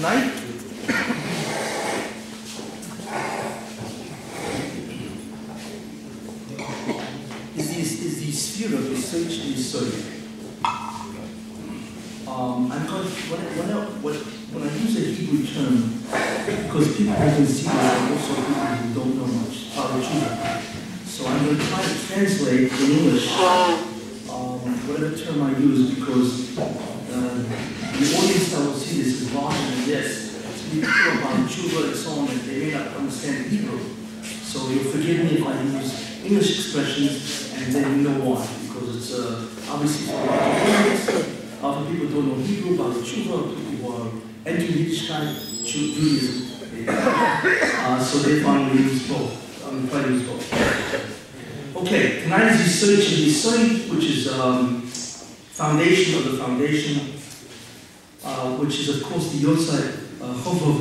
tonight is the sphere of research and research. When I use a Hebrew term, because people often see that are also people who don't know much about Judah. So I'm going to try to translate in English whatever term I use, because the audience that will see this is larger than this. To be clear about Judah and so on, and they may not understand Hebrew. So you'll forgive me if I use English expressions, and then you know why, because it's obviously for a lot of words. For people who don't know Hebrew, about Tshuva, people who are entering Yiddishkeit, Judaism. So they finally use both. I'm going to try to use both. Okay, tonight is Yesod, which is foundation of the foundation, which is of course the Yortzait Chov of,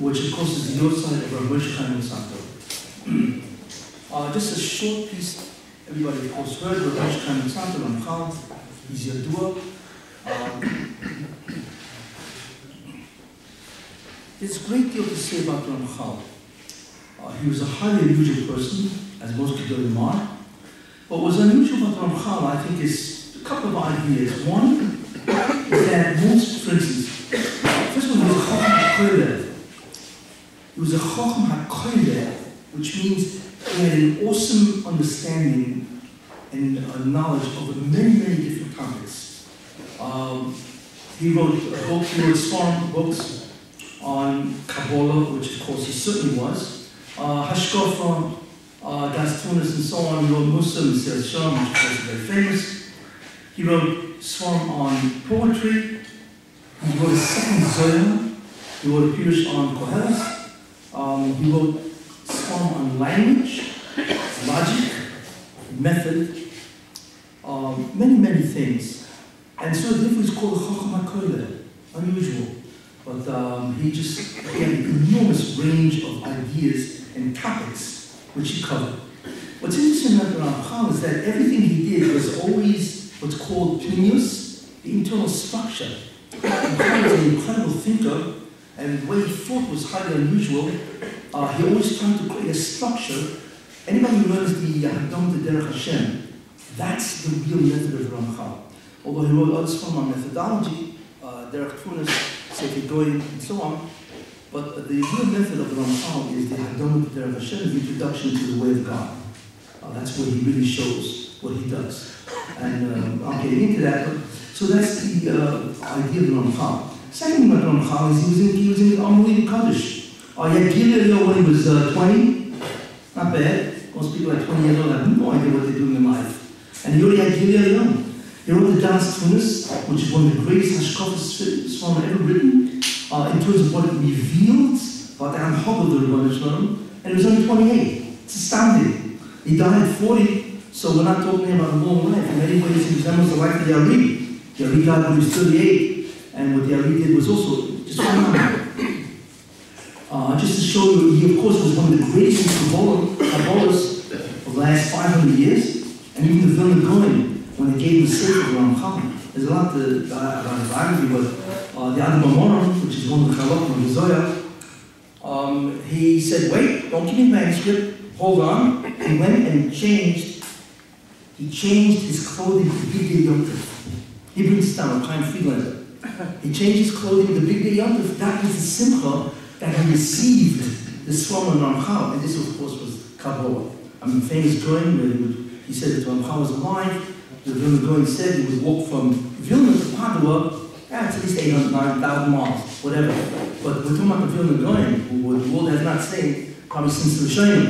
which of course is the Yortzait of Ramchal Yortzait. Just a short piece. Everybody of course heard Ramchal Yortzait, Ramchal. He's Yadua. There's a great deal to say about Ramchal. He was a highly unusual person, as most Gedolim are. What was unusual about Ramchal, I think, is a couple of ideas. One is that most, for instance, first of all, he was a Chacham HaKoileh. He was a Chacham HaKoileh, which means he had an awesome understanding and knowledge of many, many different topics. He wrote books, he wrote Swarm books on Kabbalah, which of course he certainly was. Hashkofa, Das Tunis, and so on. He wrote Musa and Sir Shalom, which of course is very famous. He wrote Swarm on poetry. He wrote a second Zoya. He wrote a Pirush on Koheles. He wrote Swarm on language, logic, method, many, many things. And so therefore he's called Chacham HaKoileh, unusual. But he had an enormous range of ideas and topics which he covered. What's interesting about Ramchal is that everything he did was always what's called pnimius, the internal structure. Ramchal was an incredible thinker, and the way he thought was highly unusual. He always tried to create a structure. Anybody who learns the Hadam to Derech Hashem, that's the real method of Ramchal. Although he wrote others from on methodology, Derech Tunis, Sefer Goyim, and so on. But the real method of Ramchal is the Hadam to Derech Hashem, the introduction to the way of God. That's where he really shows what he does. And I'm getting into that. So that's the idea of Ramchal. Second thing about Ramchal is he was in the Amalek Kaddish. He had Gilad when he was 20. Not bad. Most people at 20 years old have no idea what they're doing in life. And he already had Gilad. He wrote the Das Tunis, which is one of the greatest Hashkafas Swarm ever written, in terms of what it reveals about the Anhog of the Rebbeinu Shalom. And he was only 28. It's astounding. He died at 40, so we're not talking about a long life. In many ways, he resembles the life of the Ari. The Ari died when he was 38, and what the Ari did was also just phenomenal. Just to show you, he of course was one of the greatest Kabbalists of the last 500 years, and even the Vilna Gaon, when they gave him the Sefer of Ramchal. There's a lot about his biography, but the Adam Amorim, which is one of the Chalot of the Zoya, he said, wait, don't give me manuscript, hold on. He went and changed his clothing to Big Day Yom Tov. He brings this down, Chaim Friedlander. He changed his clothing to Big Day Yom Tov. That was the simcha that he received the Swarm of Ramchal, and this of course was Kabbalah. I mean, famous drawing where he said that Ramchal was alive. The Vilna Gaon said he would walk from Vilna to Padua, it's at least 800, 9,000 miles, whatever. But we're talking about the Vilna Gaon, who the world has not seen probably since the Rishonim.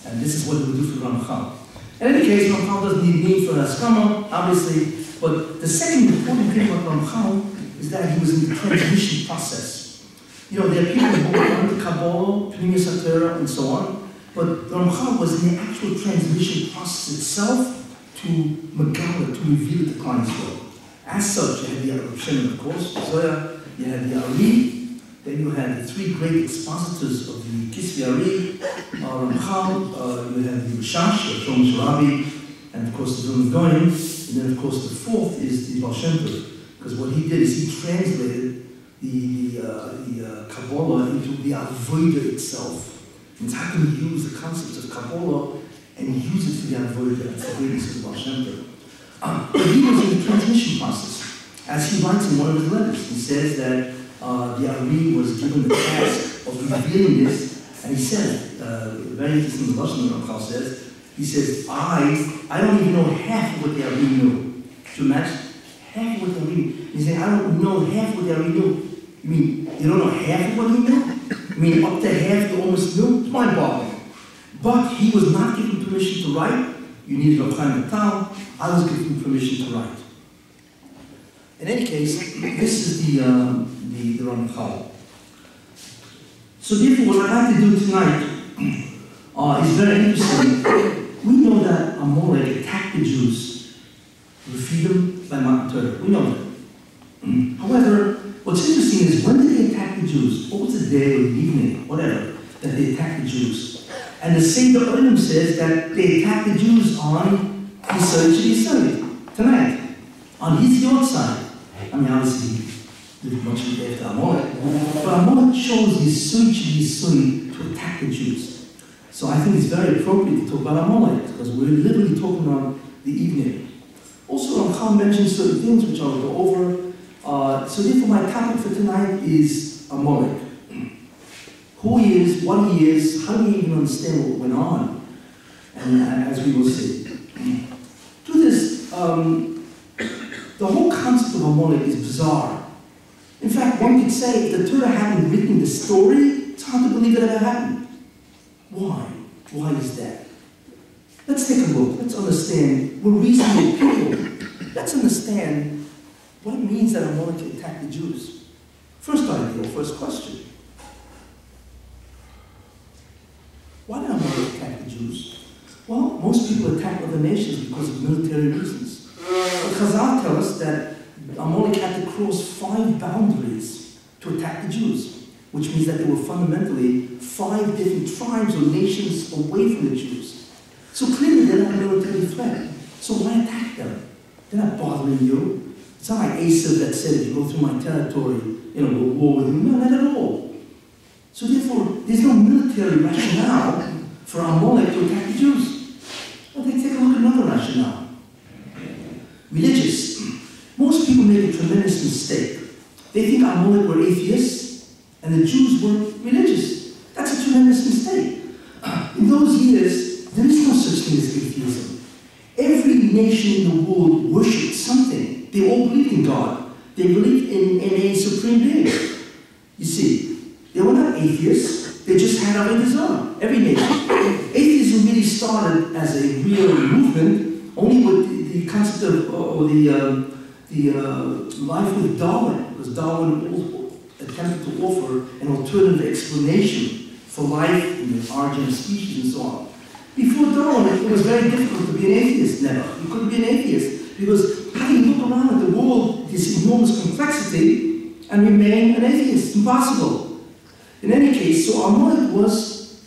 And this is what he would do for Ramchal. In any case, Ramchal doesn't need me for Haskama, obviously. But the second important thing about Ramchal is that he was in the transmission process. You know, there are people who are under Kabbalah, Pnimius HaTorah, and so on. But Ramchal was in the actual transmission process itself to Megala, to reveal the Klal Yisrael. As such, you had the Rav Shimon, of course, Zoya, you had the Ari, then you had the three great expositors of the Kisvi Ari, Ramchal, you had the Rishash, Shlomo Sharabi, and of course the Vilna Gaon, and then of course the fourth is the Baal Shem Tov, because what he did is he translated Kabbalah into the avodah itself. And how can you use the concepts of Kabbalah and use it for the avodah? That's the greatest of Baal Shem Tov. But he was in the transmission process. As he writes in one of his letters, he says that the Ari was given the task of revealing this, and he said, very interesting, the Russian Ramchal says, he says, I don't even know half of what the Ari knew. Can you imagine? Half of what the Ari knew. He said, I don't know half of what the Ari knew. You mean, you don't know half of what he knew? I mean, up to half you almost knew? It's mind-boggling. But he was not given permission to write. You needed a kind of town. I was given permission to write. In any case, this is the Ramchal. So therefore, what I'd like to do tonight is very interesting. We know that Amalek attacked the Jews to defeat them by Mount Torah. We know that. However, what's interesting is when did they attack the Jews? What was the day or the evening, whatever, that they attacked the Jews? And the Seder Olim says that they attacked the Jews on Servitude tonight, on his Yortzait. I mean, obviously, he did much after Amalek, but Amalek chose his Servitude to attack the Jews. So I think it's very appropriate to talk about Amalek, because we're literally talking about the evening. Also, Ramchal mentioned certain things which I'll go over. So therefore, my topic for tonight is Amalek. Who he is, what he is, how do we even understand what went on, and as we will see. To this, the whole concept of Amalek is bizarre. In fact, one could say if the Torah hadn't written the story, it's hard to believe it ever happened. Why? Why is that? Let's take a look. Let's understand. We're reasonable people. Let's understand what it means that Amalek attacked the Jews. First idea, first question. Why did Amalek attack the Jews? Well, most people attack other nations because of military reasons. But Chazal tell us that Amalek had to cross 5 boundaries to attack the Jews, which means that they were fundamentally 5 different tribes or nations away from the Jews. So clearly they're not a military threat. So why attack them? They're not bothering you. It's not like Asa that said, if you go through my territory, we'll war with you. No, not at all. So therefore, there's no military rationale for Amalek to attack the Jews. Well, they take a look at another rationale. Religious. Most people make a tremendous mistake. They think Amalek were atheists and the Jews were religious. That's a tremendous mistake. In those years, there is no such thing as atheism. Every nation in the world worshipped something. They all believed in God. They believed in a supreme being. You see, they were not atheists. They just had avodah. Every nation. Atheism really started as a real movement only with the concept of, the life with Darwin, because Darwin attempted to offer an alternative explanation for life and the origin of species and so on. Before Darwin, it was very difficult to be an atheist. Never. You couldn't be an atheist because how can you look around at the world, this enormous complexity, and remain an atheist? Impossible. In any case, so Amalek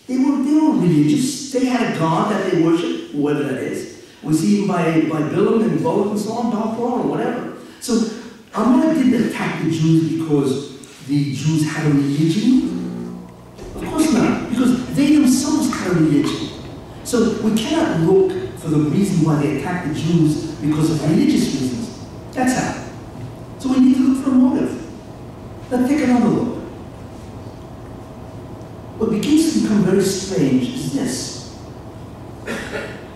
they were religious. They had a god that they worshipped, whoever that is. We see him by Bilam and Balak and so on, Balpor or whatever. So Amalek didn't attack the Jews because the Jews had a religion. Of course not, because they themselves had a religion. So we cannot look for the reason why they attacked the Jews because of religious reasons. That's how. So we need to look for a motive. Let's take another look. What begins to become very strange is this.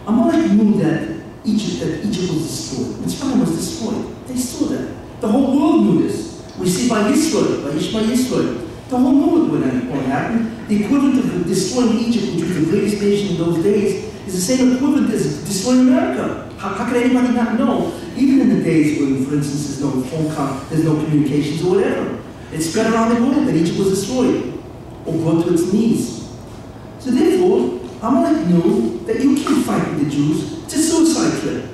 Amalek knew that Egypt was destroyed. Mitzrayim was destroyed. They saw that. The whole world knew this. We see by Yisrael, by Ishmael Yisrael. The whole world knew what happened. The equivalent of destroying Egypt, which was the greatest nation in those days, is the same equivalent as destroying America. How could anybody not know? Even in the days when, for instance, there's no phone call, there's no communications or whatever. It spread around the world that Egypt was destroyed or brought to its knees. So therefore, Amalek knew that you can't fight with the Jews. It's a suicide trip.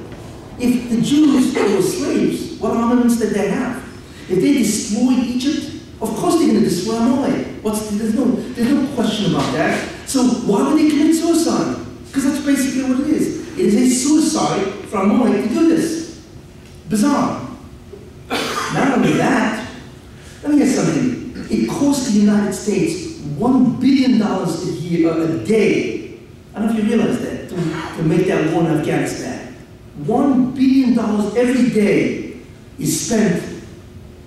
If the Jews were slaves, what armaments did they have? If they destroyed Egypt, of course they're going to destroy Amalek. There's no question about that. So why would they commit suicide? Because that's basically what it is. It is a suicide for Amalek to do this. Bizarre. Not only that, let me get something it cost the United States $1 billion a day. I don't know if you realize that, to make that war in Afghanistan. $1 billion every day is spent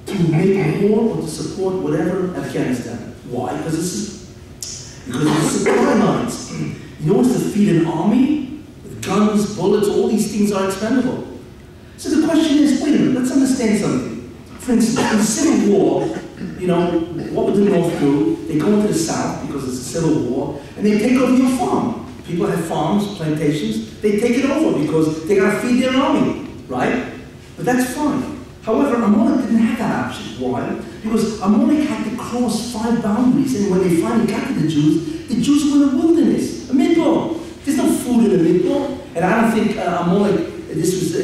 to make war or to support whatever Afghanistan. Why? Because of the supply lines. In order to feed an army, with guns, bullets, all these things are expendable. So the question is, wait a minute, let's understand something. For instance, in the Civil War, you know, what would the North do? They go into the South because it's a civil war, and they take over your farm. People have farms, plantations, they take it over because they gotta feed their army, right? But that's fine. However, Amalek didn't have that option. Why? Because Amalek had to cross 5 boundaries, and when they finally got to the Jews were in the wilderness, a midbar. There's no food in the midbar, and I don't think Amalek, this was,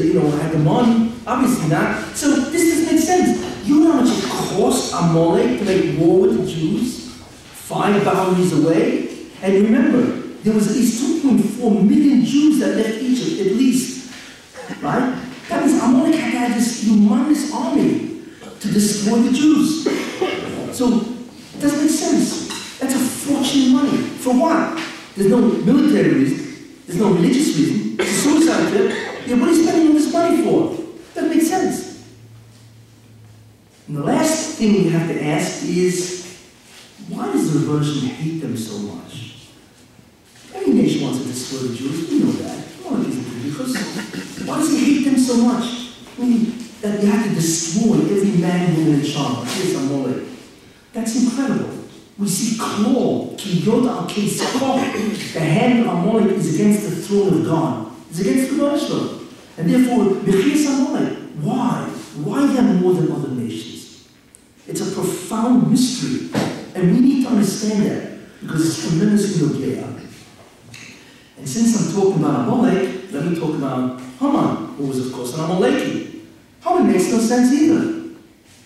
had the money. Obviously not. So this doesn't make sense. You know how much it cost Amalek to make war with the Jews? 5 boundaries away? And remember, there was at least 2.4 million Jews that left Egypt, at least. Right? That means Amalek had to have this humongous army to destroy the Jews. So, it doesn't make sense. That's a fortune of money. For what? There's no military reason. There's no religious reason. It's a suicide trip. Yeah, what are you spending all this money for? Doesn't make sense. And the last thing we have to ask is, why does the Persian hate them so much? Every nation wants to destroy the Jews. We know that. Because why does he hate them so much? I mean, that you have to destroy every man, woman, and child. Here's Amalek. That's incredible. We see claw, ki yod al keis. The hand of Amalek is against the throne of God. It's against the Persian. And therefore, Mechias Amalek. Why? Why them more than other nations? It's a profound mystery. And we need to understand that because it's tremendously okay. And since I'm talking about Amalek, let me talk about Haman, who was, of course, an Amaleki. Haman makes no sense either.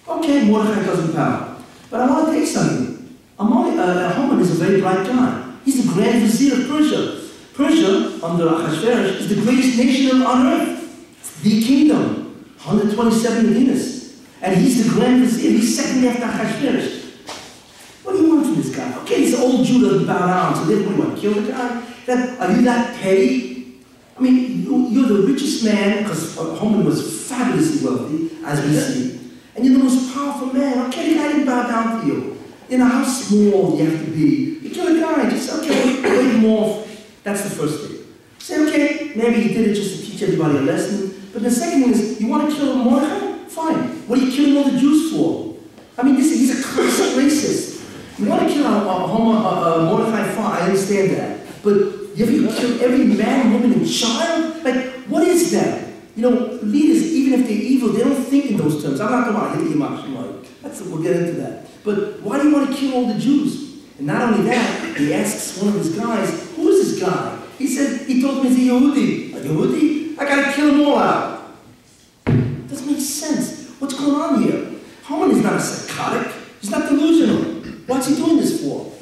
Okay, Mordechai doesn't power. But I want to tell you something. Haman is a very bright guy. He's the Grand Vizier of Persia. Persia, under Ahasuerus, is the greatest nation on earth. The kingdom, 127 Medinas. And he's the Grand Vizier. He's second after Ahasuerus. What do you want from this guy? Okay, he's an old Jew doesn't bow down, so therefore you want to kill the guy? Are you that petty? I mean, you're the richest man, because Haman was fabulously wealthy, as we see. And you're the most powerful man. Okay, the guy didn't bow down to you. You know, how small you have to be. You kill a guy, just, okay, wait him off. That's the first thing. Say, okay, maybe he did it just to teach everybody a lesson. But the second thing is, you want to kill Mordechai? Fine. What are you killing all the Jews for? I mean, he's a classic racist. You want to kill Mordechai? Fine, I understand that. But you kill every man, woman, and child? Like, what is that? You know, leaders, even if they're evil, they don't think in those terms. I'm not talking about Hitler, we'll get into that. But why do you want to kill all the Jews? And not only that, he asks one of his guys, who is this guy? He told me he's a Yehudi. A Yehudi? I gotta kill them all out. Doesn't make sense. What's going on here? Haman is not a psychotic. He's not delusional. What's he doing this for?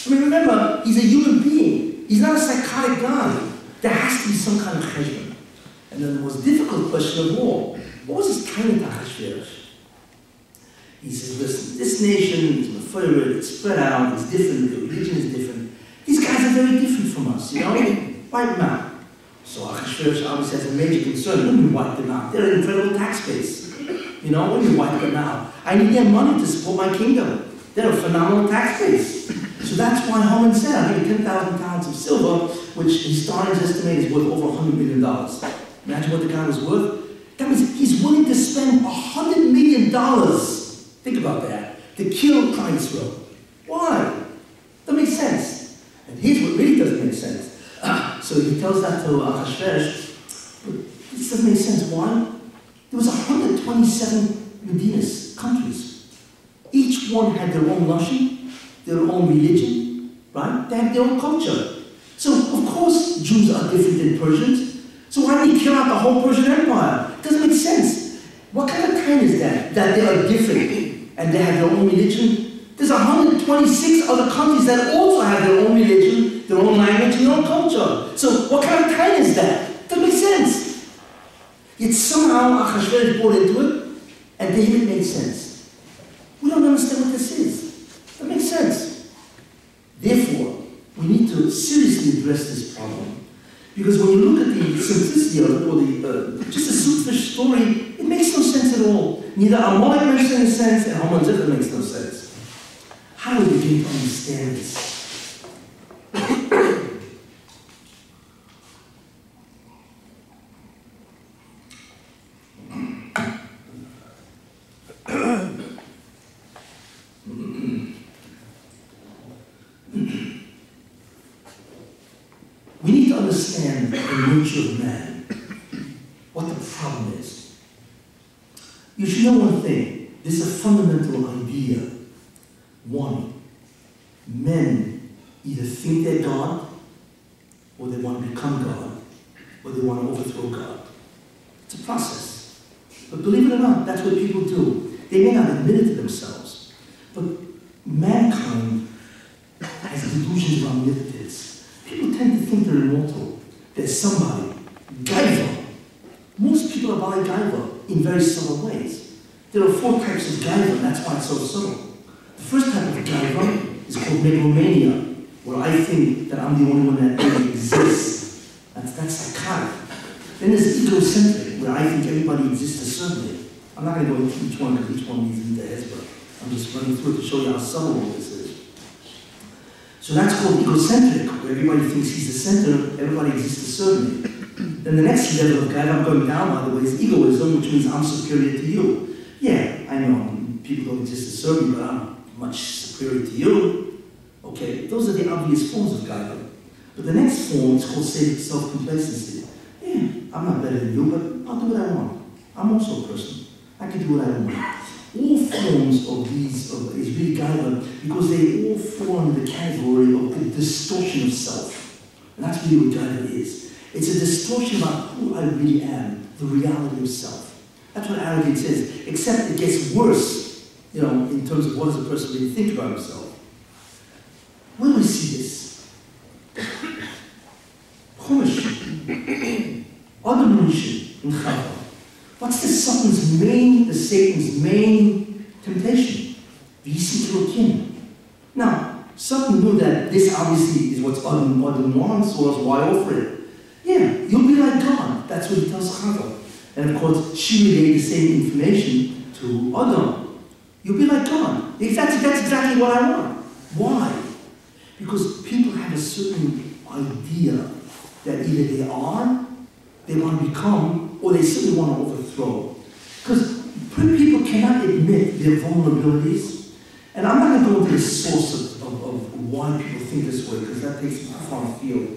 I mean, remember, he's a human being. He's not a psychotic guy. There has to be some kind of cheshbon. And then the most difficult question of all, what was his kind of Ahasuerus? He says, listen, this nation is Mephorid, it's spread out, it's different, the religion is different. These guys are very different from us, you know? Wipe them out. So Ahasuerus obviously has a major concern. When we wipe them out, they're an incredible tax base. You know, when we wipe them out, I need their money to support my kingdom. They're a phenomenal tax base. So that's why Haman said, I think 10,000 pounds of silver, which historians estimate is worth over $100 million. Imagine what the guy was worth. That means he's willing to spend $100 million, think about that, to kill Israel. Why? That makes sense. And here's what really doesn't make sense. So he tells that to Ahasuerus, but this doesn't make sense. Why? There was 127 Medinas, countries. Each one had their own lashon, their own religion, right? They had their own culture. So, of course, Jews are different than Persians. So why did he kill out the whole Persian Empire? It doesn't make sense. What kind of time is that they are different and they have their own religion? There's 126 other countries that also have their own religion, their own language, and their own culture. So what kind of time is that? It doesn't make sense. Yet somehow Ahasuerus brought into it, and David made sense. We don't understand what this is. seriously address this problem. Because when you look at the simplicity of it, or just a superficial story, it makes no sense at all. Neither Amalek makes any sense, and Haman's effort makes no sense. How do we begin to understand this? We need to understand the nature of man, what the problem is. You should know one thing. There's a fundamental idea. One, men either think they're God, or they want to become God, or they want to overthrow God. It's a process. But believe it or not, that's what people do. They may not admit it to themselves, but mankind has delusions of omnipotence. People tend to think they're immortal. There's somebody. Gaiva. Most people are by Gaiva in very subtle ways. There are 4 types of Gaiva, and that's why it's so subtle. The first type of Gaiva is called megalomania, where I think that I'm the only one that really exists. That's psychotic. Then there's egocentric, where I think everybody exists to serve me. I'm not going to go into each one, because each one needs into heads, but I'm just running through it to show you how subtle all this is. So that's called egocentric, where everybody thinks he's the center, everybody exists to serve me. Then the next level of Gaiva I'm going down, by the way, is egoism, which means I'm superior to you. Yeah, I know people don't exist to serve me, but I'm much superior to you. Okay, those are the obvious forms of Gaiva. But the next form is called self-complacency. Yeah, I'm not better than you, but I'll do what I want. I'm also a person. I can do what I want. All forms of these is really Gaiva because they all fall under the category of the distortion of self. And that's really what Gaiva is. It's a distortion about who I really am, the reality of self. That's what arrogance is, except it gets worse, in terms of what does a person really think about himself. Where do we see this? Chumash, other Menschen in Chava. What's the Satan's main temptation? Now, Satan knew that this obviously is what Adam wants, or else why offer it? Yeah, you'll be like God. That's what he tells Chava. And of course, she relayed the same information to Adam. You'll be like God. That's exactly what I want. Why? Because people have a certain idea that either they want to become, or they simply want to overthrow. Because people cannot admit their vulnerabilities. And I'm not going to go into the source of why people think this way, because that takes me too far afield.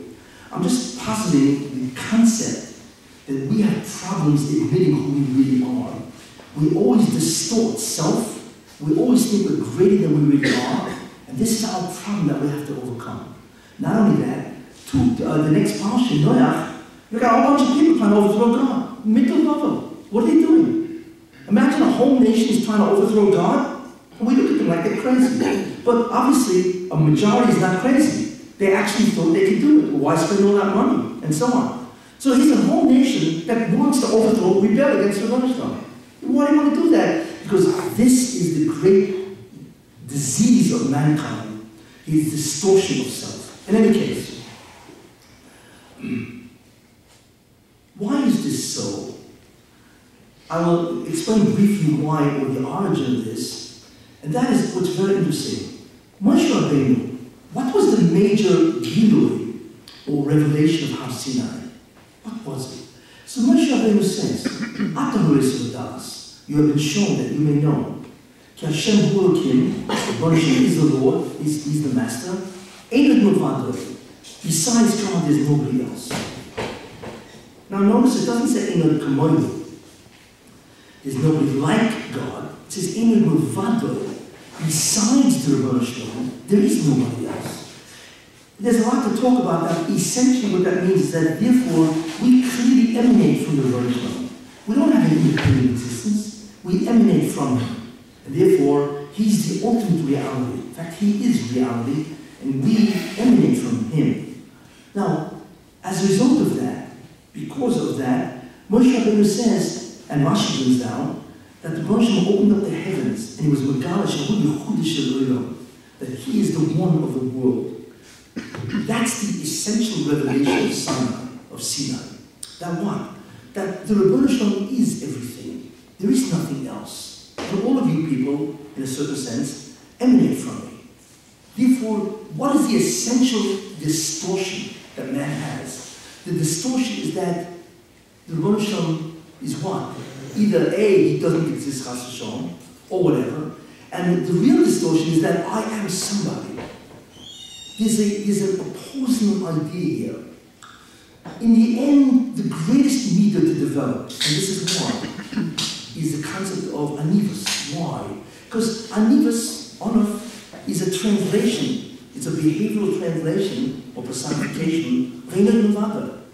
I'm just positing the concept that we have problems admitting who we really are. We always distort self. We always think we're greater than we really are. And this is our problem that we have to overcome. Not only that, the next parsha, Noach, look at a whole bunch of people trying to overthrow God. Mental level. What are they doing? Imagine a whole nation is trying to overthrow God, and we look at them like they're crazy. But obviously, a majority is not crazy. They actually thought they could do it. Why spend all that money? And so on. So here's a whole nation that wants to overthrow, rebel against the Ramchal. Why do you want to do that? Because this is the great disease of mankind. It's distortion of self. In any case, why is this so? I will explain briefly why, or the origin of this, and that is what's very interesting. Moshe Rabbeinu, what was the major gilui or revelation of Har Sinai? What was it? So Moshe Rabbeinu says, you have been shown that you may know. Ki Hashem hu Elokim, Hashem is the Lord, he's the Master. Ein od milvado. Besides God, there's nobody else. Now notice it doesn't say Ein od kamoyu. There's nobody like God. It says Ein od milvado. Besides the Rebbeinu Shalom, there is nobody else. There's a lot to talk about that. Essentially what that means is that therefore we clearly emanate from the Rebbeinu Shalom. We don't have an independent existence. We emanate from him. And therefore, he's the ultimate reality. In fact, he is reality, and we emanate from him. Now, as a result of that, because of that, Moshe Rabbeinu says, and Rashi brings down, that the Rebbeinu opened up the heavens, and he was Megala Shehu Yehuda Shel Olam, that he is the one of the world. That that's the essential revelation of Sinai. That what? That the Rebbeinu Shalom is everything. There is nothing else. And all of you people, in a certain sense, emanate from me. Therefore, what is the essential distortion that man has? The distortion is that the Rebbeinu Shalom is what? Either A, he doesn't exist, Chas v'Shalom, or whatever. And the real distortion is that I am somebody. There's an opposing idea here. In the end, the greatest meter to develop, and this is why, is the concept of anivus. Why? Because anivus, honor, is a translation. It's a behavioral translation or personification.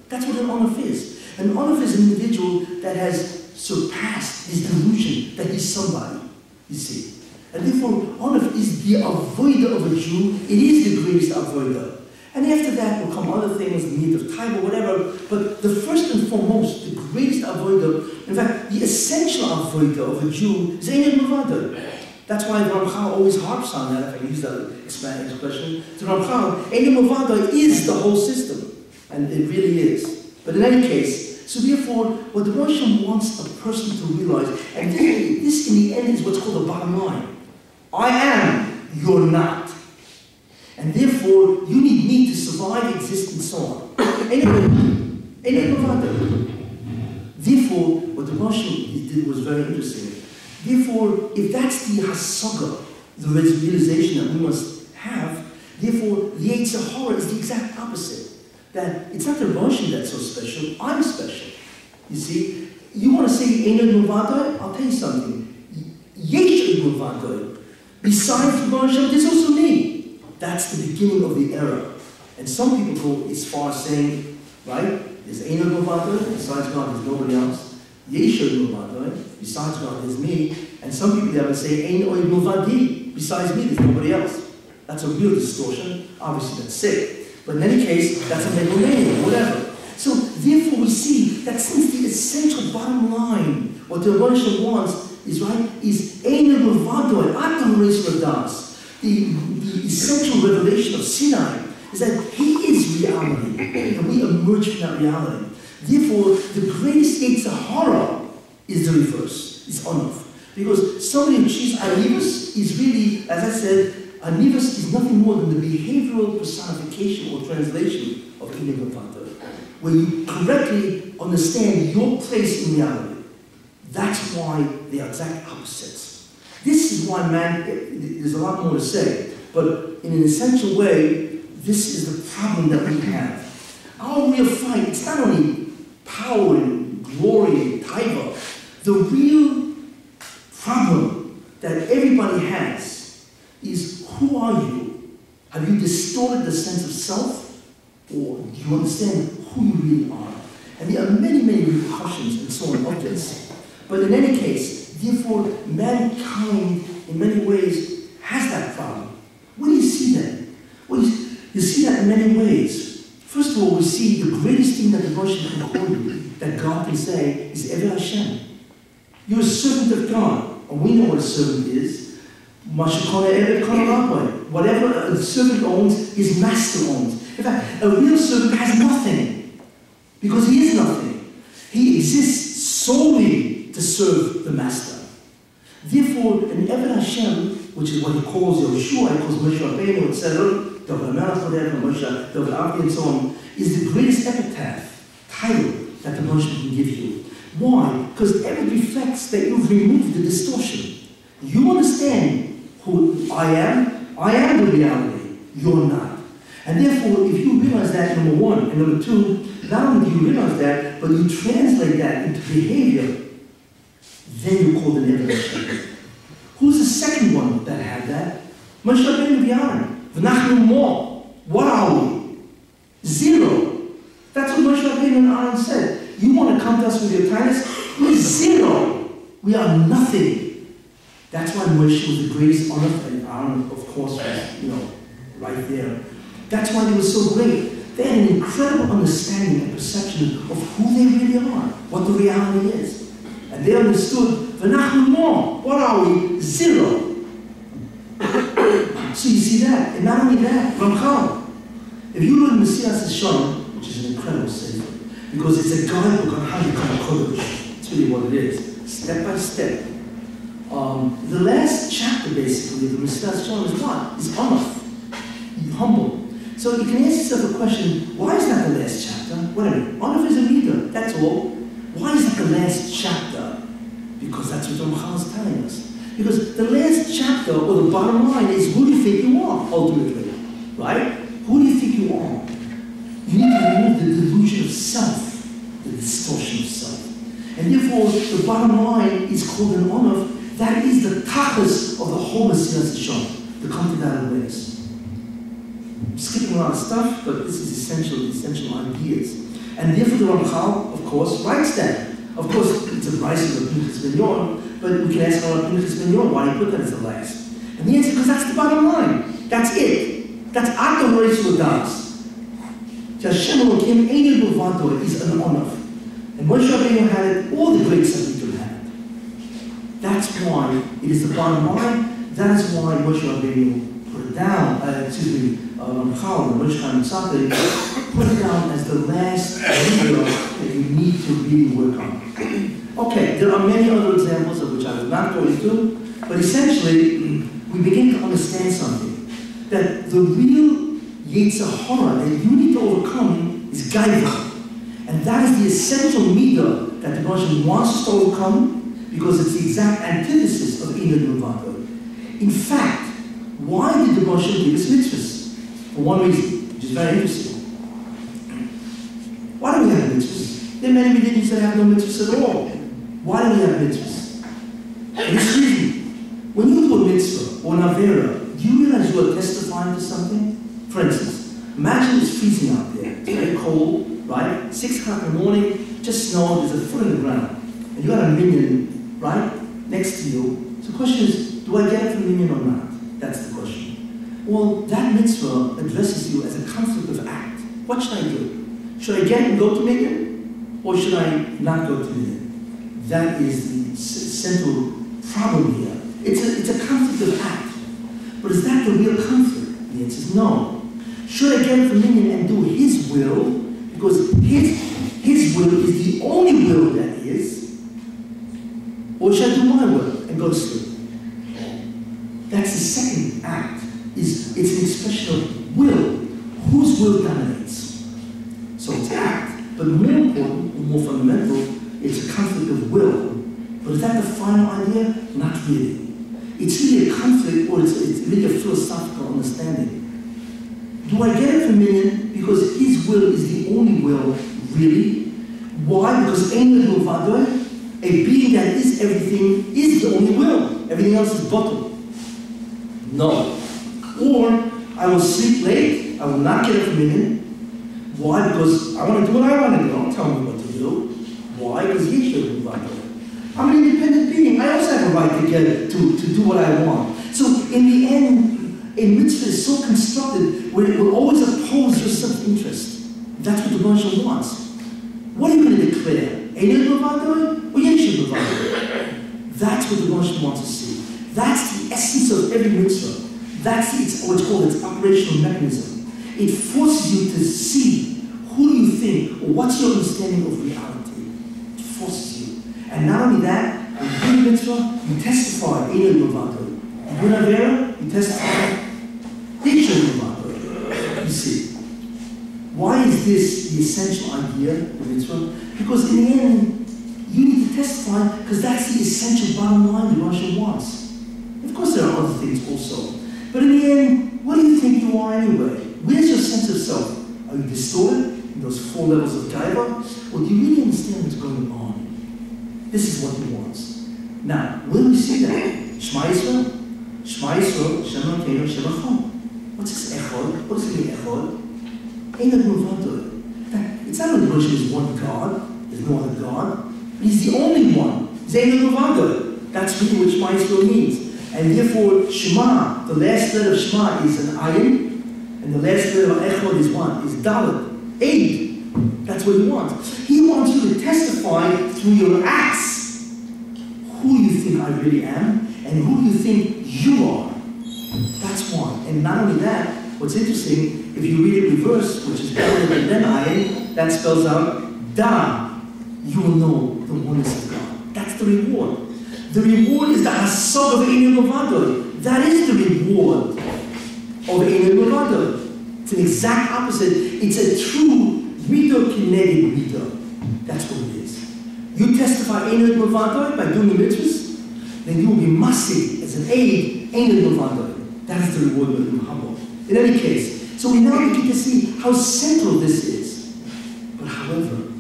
That's what an honor is. An honor is an individual that has surpassed his delusion that he's somebody, you see. And therefore, honor is the avoider of a Jew. It is the greatest avoider. And after that will come other things, the need of time or whatever. But the first and foremost, the greatest avoider, in fact, the essential avoider of a Jew is Ein Mevada. That's why Ramchal always harps on that, if I can use that expression. To Ramchal, Ein Mevada is the whole system. And it really is. But in any case, so therefore, what the Russian wants a person to realize, and this in the end is what's called the bottom line. I am, you're not. And therefore, you need me to survive, exist, and so on. Therefore, what the Russian did was very interesting. Therefore, if that's the hasaga, the realization that we must have, therefore, the Yetzer Hara is the exact opposite. That it's not the Russian that's so special, I'm special. You see, you want to say Ein Mevada? I'll tell you something. Yesh Ein Mevada. Besides the Russian, there's also me. That's the beginning of the era. And some people go as far as saying, right, there's Ein Mevada, besides God, there's nobody else. Yesh Ein Mevada, besides God, there's me. And some people there would say, Ein Mevadi, besides me, there's nobody else. That's a real distortion. Obviously, that's sick. But in any case, that's a megalomania, whatever. So, therefore, we see that since the essential bottom line, what the Russian wants is, right, is Ein Mevada, Atam Reis Radas. The essential revelation of Sinai is that he is reality, and we emerge from that reality. Therefore, the greatest Yetzer Hara is the reverse, is Onof. Because somebody who achieves Anivus is really, as I said, Anivus is nothing more than the behavioral personification or translation of Ein Mevada, where you correctly understand your place in reality. That's why they are exact opposites. This is why man, there's a lot more to say, but in an essential way, this is the problem that we have. Our real fight, it's not only power and glory and taiva. The real problem that everybody has is, who are you? Have you distorted the sense of self? Or do you understand who you really are? And there are many, many repercussions and so on of this. But in any case, therefore, mankind, in many ways, has that problem. Where do you see that? Well, you see that in many ways. First of all, we see the greatest thing that the Russian can call you, that God can say, is Eved Hashem. You're a servant of God. And we know what a servant is. Whatever a servant owns, his master owns. In fact, a real servant has nothing. Because he is nothing. He exists solely to serve the master. Therefore, an Eved Hashem, which is what he calls Yehoshua, he calls Moshe Rabbeinu, etc., David Amalek, Moshe, David Avi, and so on, is the greatest epitaph, title, that the Moshe can give you. Why? Because it reflects that you've removed the distortion. You understand who I am the reality, you're not. And therefore, if you realize that, number one, and number two, not only do you realize that, but you translate that into behavior, then you're called an Eved Hashem. Who's the second one that had that? Moshe Rabbeinu V'Aaron. V'nachnu more. What are we? Zero. That's what Moshe Rabbeinu and Aaron said. You want to come to us with your kindness? We're zero. We are nothing. That's why Moshe was the greatest honor, and Aaron, of course, was, right there. That's why they were so great. They had an incredible understanding and perception of who they really are, what the reality is. And they understood, V'nachnu more. What are we? Zero. So you see that. And not only that, Ramchal. If you learn Messias Hashem, which is an incredible sefer, because it's a guidebook on how to become a Kodesh. It's really what it is, step by step. The last chapter, basically, of the Messias Hashem is what? Is honor. Humble. So you can ask yourself a question, why is that the last chapter? Whatever. Honor is a leader, that's all. Why is that the last chapter? Because that's what Ramchal is telling us. Because the last chapter, or the bottom line, is who do you think you are, ultimately? Right? Who do you think you are? You need to remove the delusion of self, the distortion of self. And therefore, the bottom line is called an honor. That is the tachlis of the whole Messias Hashem, to come to that awareness. I'm skipping a lot of stuff, but this is essential ideas. And therefore the Ramchal, of course, writes that. Of course, it's a writing of Pinchas Ben Yair, but we can ask about Pinchas Ben Yair, why he put that as the last. And the answer is because that's the bottom line. That's it. That's Ato Reis Das. Hashem Elokim Ein Levado is an honor. And Moshe Rabbeinu had it, all the great Servitude had it. That's why it is the bottom line. That is why Moshe Rabbeinu put it down, Ramchal and Moshe Chaim put it down as the last leader that you need to really work on. Okay, there are many other examples of which I will not go into, but essentially, we begin to understand something. That the real Yetzer Hara that you need to overcome is Gaiva. And that is the essential midah that the Persian wants us to overcome, because it's the exact antithesis of Enid Levado. In fact, why did the Persian give us mitzvahs? For one reason, which is very interesting. Why do we have mitzvahs? There are many religions that have no mitzvahs at all. Why do we have mitzvahs? For this reason. When you do a mitzvah or an avera, do you realize you are testifying to something? For instance, imagine it's freezing out there. It's very cold, right? 6 o'clock in the morning, just snow, there's a foot in the ground. And you got a minion, right, next to you. So the question is, do I get it from the minion or not? That's the question. Well, that mitzvah addresses you as a conflict of act. What should I do? Should I get and go to minion? Or should I not go to minion? That is the central problem here. It's a conflict of act. But is that the real conflict? The answer is no. Should I get from minion and do his will? Because his will is the only will that is. Or should I do my will and go to sleep? That's the second act. It's an expression of will. Whose will dominates? So it's act. But more important, or more fundamental, it's a conflict of will. But is that the final idea? Not really. It's really a conflict, or it's really a philosophical understanding. Do I get it from minion because his will is the only will, really? Why? Because Ein Levado, a being that is everything, is the only will. Everything else is bottled. No. Or I will sleep late, I will not get it from minion. Why? Because I want to do what I want to do. Don't tell me what to do. Why? Because he should Levado. I'm an independent being. I also have a right to do what I want. So in the end, a mitzvah is so constructed where it will always oppose your self-interest. That's what the Persian wants. What are you going to declare? Ein Levado or Yesh Levado? That's what the Persian wants to see. That's the essence of every mitzvah. That's what's called its operational mechanism. It forces you to see who do you think, or what's your understanding of reality. It forces you. And not only that, when you do mitzvah, you testify Ein Levado. You do an avera, you testify Yesh Levado. You see. Why is this the essential idea of mitzvah? Because in the end, you need to testify because that's the essential bottom line the Russian wants. Of course, there are other things also. But in the end, what do you think you are anyway? Where's your sense of self? Are you distorted in those 4 levels of gaiva? Or do you really understand what's going on? This is what he wants. Now, where do we see that? Shema Yisrael. Shema Yisrael, Shem Elokeinu, Shem Echad. What's this echad? What does it mean, echad? Ein Levado. It's not that the Moshe is one God. There's no other God. He's the only one. He's Ein Levado. That's really what Shema Yisrael means. And therefore, Shema, the last letter of Shema is an ayin, and the last letter of echad is what? Is dalet. Aid. That's what he wants. He wants you to testify through your acts who you think I really am, and who you think you are. That's why. And not only that, What's interesting, if you read it reverse, which is better than then ayin, that spells out da, you will know the oneness of God. That's the reward. The reward is the hasog of Ein Levado. That is the reward of Ein Levado. It's an exact opposite. It's a true mido kineged mido. That's what it is. You testify Ein Levado by doing the mitzvahs, then you will be masig as an aid Ein Levado. That is the reward of the Muhammad. In any case, so we now begin to see how central this is. But however,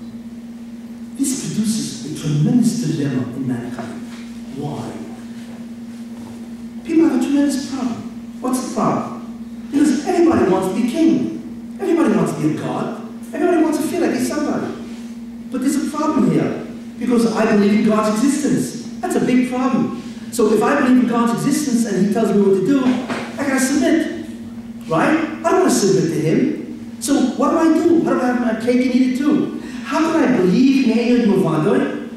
this produces a tremendous dilemma in mankind. Why? People have a tremendous problem. What's the problem? Because everybody wants to be king. Everybody wants to be a god. Everybody wants to feel like he's somebody. But there's a problem here. Because I believe in God's existence. That's a big problem. So if I believe in God's existence and he tells me what to do, I gotta submit. Right? I don't want to submit to him. So what do I do? How do I have my cake and eat it too? How can I believe in Ein Levado,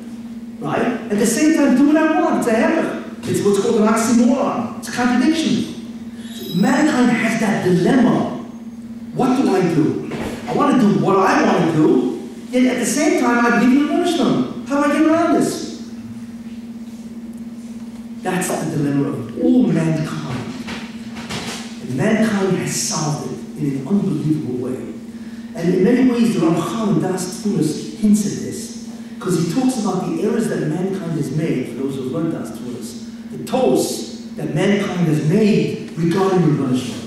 right? At the same time do what I want? It's a heter. It's what's called an oxymoron. It's a contradiction. Mankind has that dilemma. What do I do? I want to do what I want to do, yet at the same time I believe in the Muslim. How do I get around this? That's the dilemma of all mankind. And mankind has solved it in an unbelievable way. And in many ways, the Ramchal in Das Tunas hints at this, because he talks about the errors that mankind has made, for those who have learned Das Tunas, the toes that mankind has made regarding the punishment.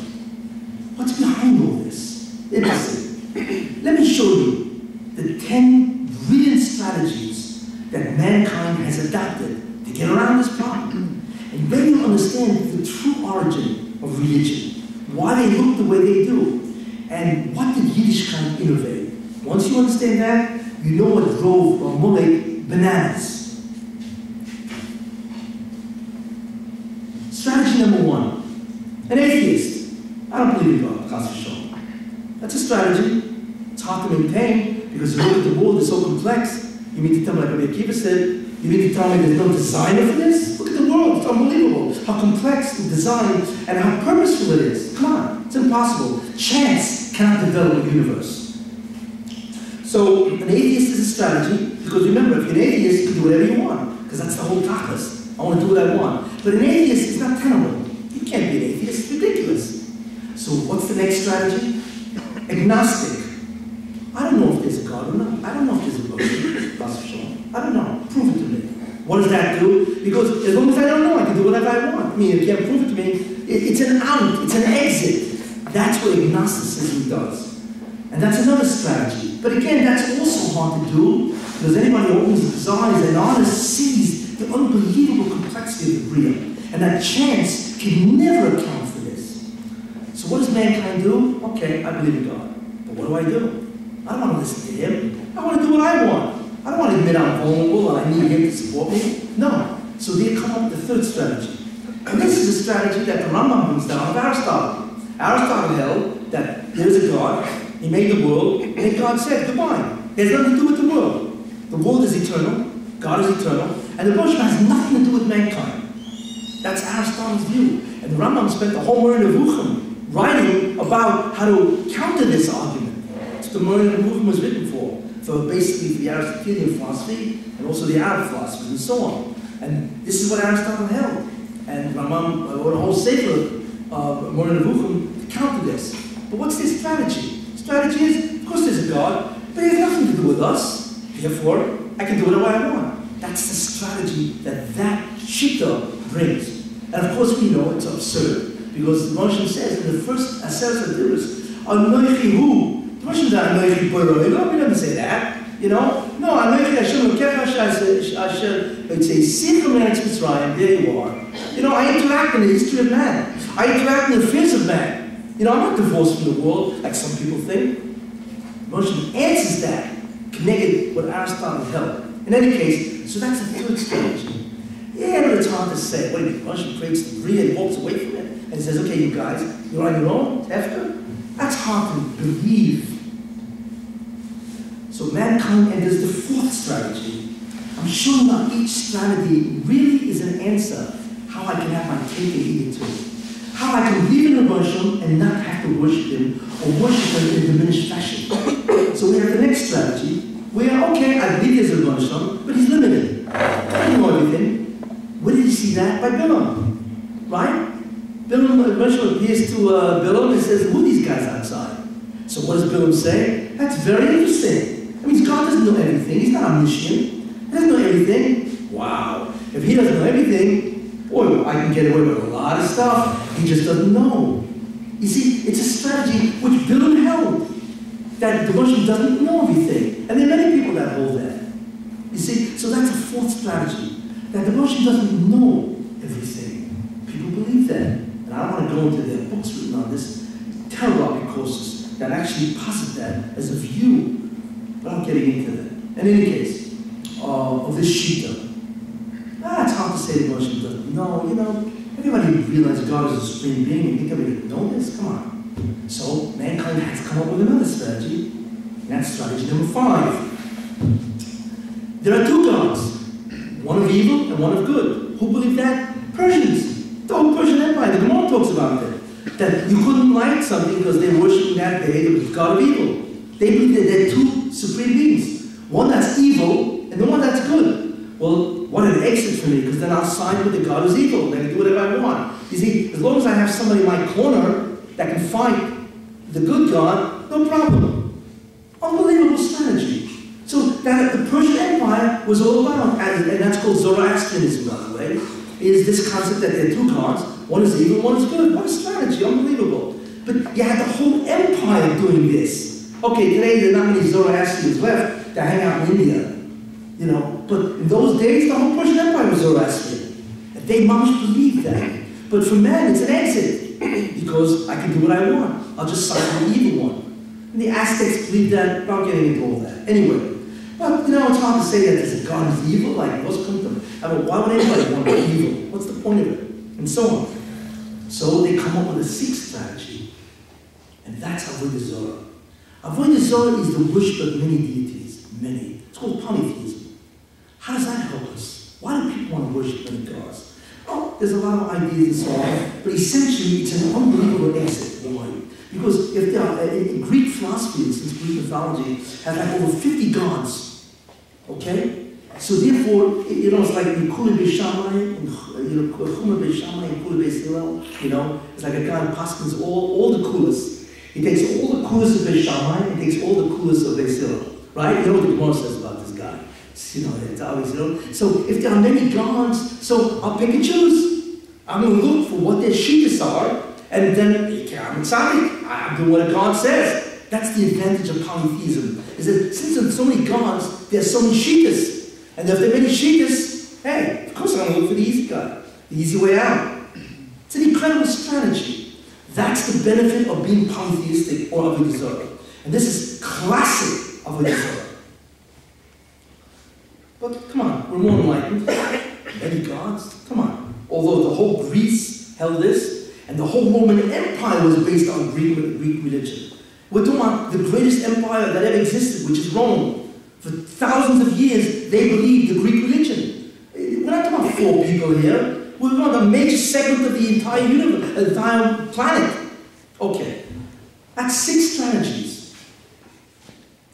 What's behind all this? Interesting. Let me show you the 10 brilliant strategies that mankind has adopted to get around this problem. And then you'll understand the true origin of religion, why they look the way they do, and what did Yiddishkeit innovate. Once you understand that, you know what drove Amalek bananas. Strategy number 1. An atheist. I don't believe in God, chas v'shalom. That's a strategy. It's hard to maintain, because you look at the world, it's so complex. You mean to tell me, like Rabbi Akiva said, you mean to tell me there's no designer for this? Look at the world, it's unbelievable. How complex the design and how purposeful it is. Come on, it's impossible. Chance cannot develop a universe. So an atheist is a strategy, because remember, if you're an atheist, you can do whatever you want, because that's the whole tachlis. I want to do what I want. But an atheist is not tenable. You can't be an atheist, it's ridiculous. So what's the next strategy? Agnostic. I don't know if there's a God or not. I don't know if there's a God. I don't know. Prove it to me. What does that do? Because as long as I don't know, I can do whatever I want. I mean, if you can't prove it to me, it's an out, it's an exit. That's what agnosticism does. And that's another strategy. But again, that's also hard to do, because anybody who opens his eyes and honest sees the unbelievable complexity of the Bria. And that chance can never account for this. So what does mankind do? Okay, I believe in God. But what do? I don't want to listen to him. I want to do what I want. I don't want to admit I'm vulnerable and I need him to support me. No. So they come up with the third strategy. And this is a strategy that the Rambam brings down of Aristotle. Aristotle held that there's a God, he made the world, and then God said, goodbye. It has nothing to do with the world. The world is eternal, God is eternal, and the Persian has nothing to do with mankind. That's Aristotle's view. And the Rambam spent the whole Moreh Nevuchim writing about how to counter this argument. That's what the Moreh Nevuchim was written for basically the Aristotelian philosophy, and also the Arab philosophers, and so on. And this is what Aristotle held. And Rambam wrote a whole sefer of Moreh Nevuchim to counter this. But what's their strategy? Strategy is, of course there's a God, but it has nothing to do with us. Therefore, I can do whatever I want. That's the strategy that Shita brings. And of course we know it's absurd, because the Moshe says in the first Aseret HaDibros, Anoichi Hu. The Moshe says, Anoichi Boroi. He doesn't say that, you know? No, Anoichi Hashem Lokecha Asher, it's a Sichem Eretz Mitzrayim, there you are. You know, I interact in the history of man. I interact in the affairs of man. You know, I'm not divorced from the world, like some people think. Moshe answers that, connected what Aristotle held. In any case, so that's the third strategy. Yeah, but it's hard to say. What do you mean? Moshe creates the Bria and walks away from it, and he says, okay, you guys, you're on your own, after? That's hard to believe. So mankind enters the fourth strategy. I'm sure not each strategy really is an answer how I can have my cake and eat it too. how I can believe in Rabban Shalom and not have to worship him or worship him in a diminished fashion. So we have the next strategy where, okay, I believe there's a Rabban Shalom, but he's limited. I don't know everything. Where did you see that? By Bilam, right? Rabban Shalom appears to Bilam and says, who are these guys outside? So what does Bilam say? That's very interesting. That means God doesn't know everything. He's not omniscient. He doesn't know everything. Wow. If he doesn't know everything, boy, I can get away with a lot of stuff. He just doesn't know. You see, it's a strategy which Bilam held, that the Russian doesn't know everything. And there are many people that hold that. You see, so that's a fourth strategy, that the Russian doesn't know everything. People believe that. And I don't want to go into their books written on this, terrible courses that actually posit that as a view, without getting into that. In any case, of this Shita, it's hard to say the Russian doesn't know. You know, everybody realizes God is a supreme being, and think everybody know this? Come on. So mankind has come up with another strategy, and that's strategy number 5. There are 2 gods, one of evil and one of good. Who believe that? Persians. The whole Persian Empire, the Gemara talks about that. That you couldn't like something because they were worshipping that day the god of evil. They believe that there are 2 supreme beings. One that's evil and the one that's good. Well, what an exit for me, because then I'll side with the god who's evil and I can do whatever I want. You see, as long as I have somebody in my corner that can fight the good god, no problem. Unbelievable strategy. So that the Persian Empire was all about, and that's called Zoroastrianism, by the way, is this concept that there are 2 gods, one is evil, one is good. What a strategy, unbelievable. But you had the whole empire doing this. Okay, today there are not many Zoroastrians left that hang out in India, you know, but in those days the whole Persian Empire was Zoroastrian. And they must believe that. But for man, it's an exit, because I can do what I want. I'll just side with the evil one. And the Aztecs believed that, not getting into all that. Anyway, but you know, it's hard to say that there's a God who's evil, like what's Kuntum? I mean, why would anybody want to be evil? What's the point of it? And so on. So they come up with a 6th strategy, and that's Avodah Zarah. Avodah Zarah is the worship of many deities, many. It's called polytheism. How does that help us? Why do people want to worship many gods? Oh, there's a lot of ideas and so on, but essentially it's an unbelievable exit. Why? Because if there are, in Greek philosophy, since Greek mythology, has like over 50 gods, okay? So therefore, you know, it's like Kula Beishamai, you know, Chuma Beishamai and Kula Beis, you know, it's like a guy who paskins all the Kulas. He takes all the Kulas of Beishamai and takes all the Kulas of Beis, right? You know what the Gemara says about this guy. You know, it's always, you know. So if there are many gods, so I'll pick and choose. I'm going to look for what their shittas are, and then I'm excited. I'm doing what a god says. That's the advantage of polytheism, is that since there's so many gods, there's so many shittas. And if there are many shittas, hey, of course I'm going to look for the easy guy, the easy way out. It's an incredible strategy. That's the benefit of being polytheistic or Avodah Zarah. And this is classic Avodah Zarah. But come on, we're more enlightened. Many gods, come on. Although the whole Greece held this, and the whole Roman Empire was based on Greek religion. We're talking about the greatest empire that ever existed, which is Rome. For thousands of years, they believed the Greek religion. We're not talking about 4 people here. We're talking about a major segment of the entire universe, the entire planet. Okay, that's 6 strategies.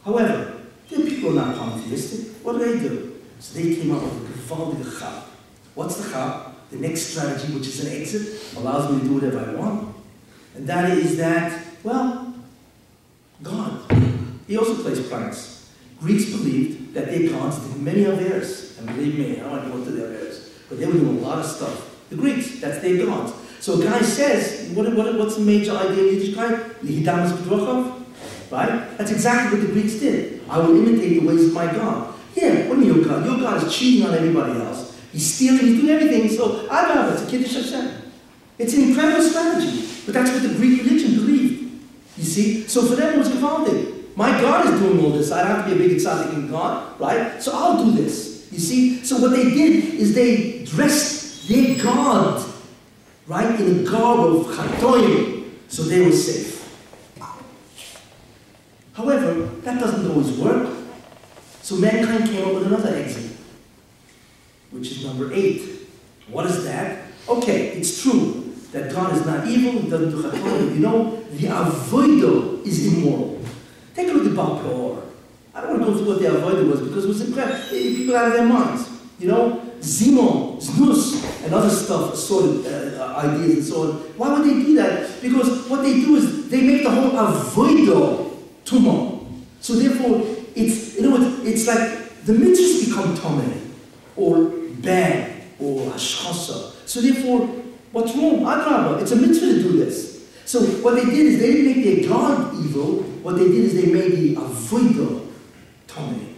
However, there are people who are not polytheistic. What do? So they came up with a Gevaldige Chap. What's the Chap? The next strategy, which is an exit, allows me to do whatever I want. And that is that, well, God. He also plays pranks. Greeks believed that their gods did many affairs. And believe me, I don't want to go into their affairs. But they were doing a lot of stuff. The Greeks, that's their gods. So a guy says, what's the major idea of Yiddishkeit? Lihidamas b'drochav. Right? That's exactly what the Greeks did. I will imitate the ways of my God. Yeah, what do you mean your God? Your God is cheating on everybody else. He's stealing, he's doing everything. So I know it's a Kiddush Hashem. It's an incredible strategy. But that's what the Greek religion believed. You see? So for them it was Gevaldik. My God is doing all this. I have to be a big tzaddik in God, right? So I'll do this. You see? So what they did is they dressed their God, right, in a garb of chatoim, so they were safe. However, that doesn't always work. So mankind came up with another exit, which is number 8. What is that? Okay, it's true that God is not evil, he doesn't do chatoim. You know, the avodah is immoral. Take a look at Bar Peor. I don't want to go through what the avodah was because it was incredible. People out of their minds. You know, Zimon, Znus, and other stuff, assorted ideas and so on. Why would they do that? Because what they do is they make the whole avodah tumah. So therefore, it's, you know, it's like the mitzvahs become tomei, or bad, or hashchasa. So therefore, what's wrong? Adrabah, it's a mitzvah to do this. So what they did is they didn't make their God evil. What they did is they made the avodah tomei.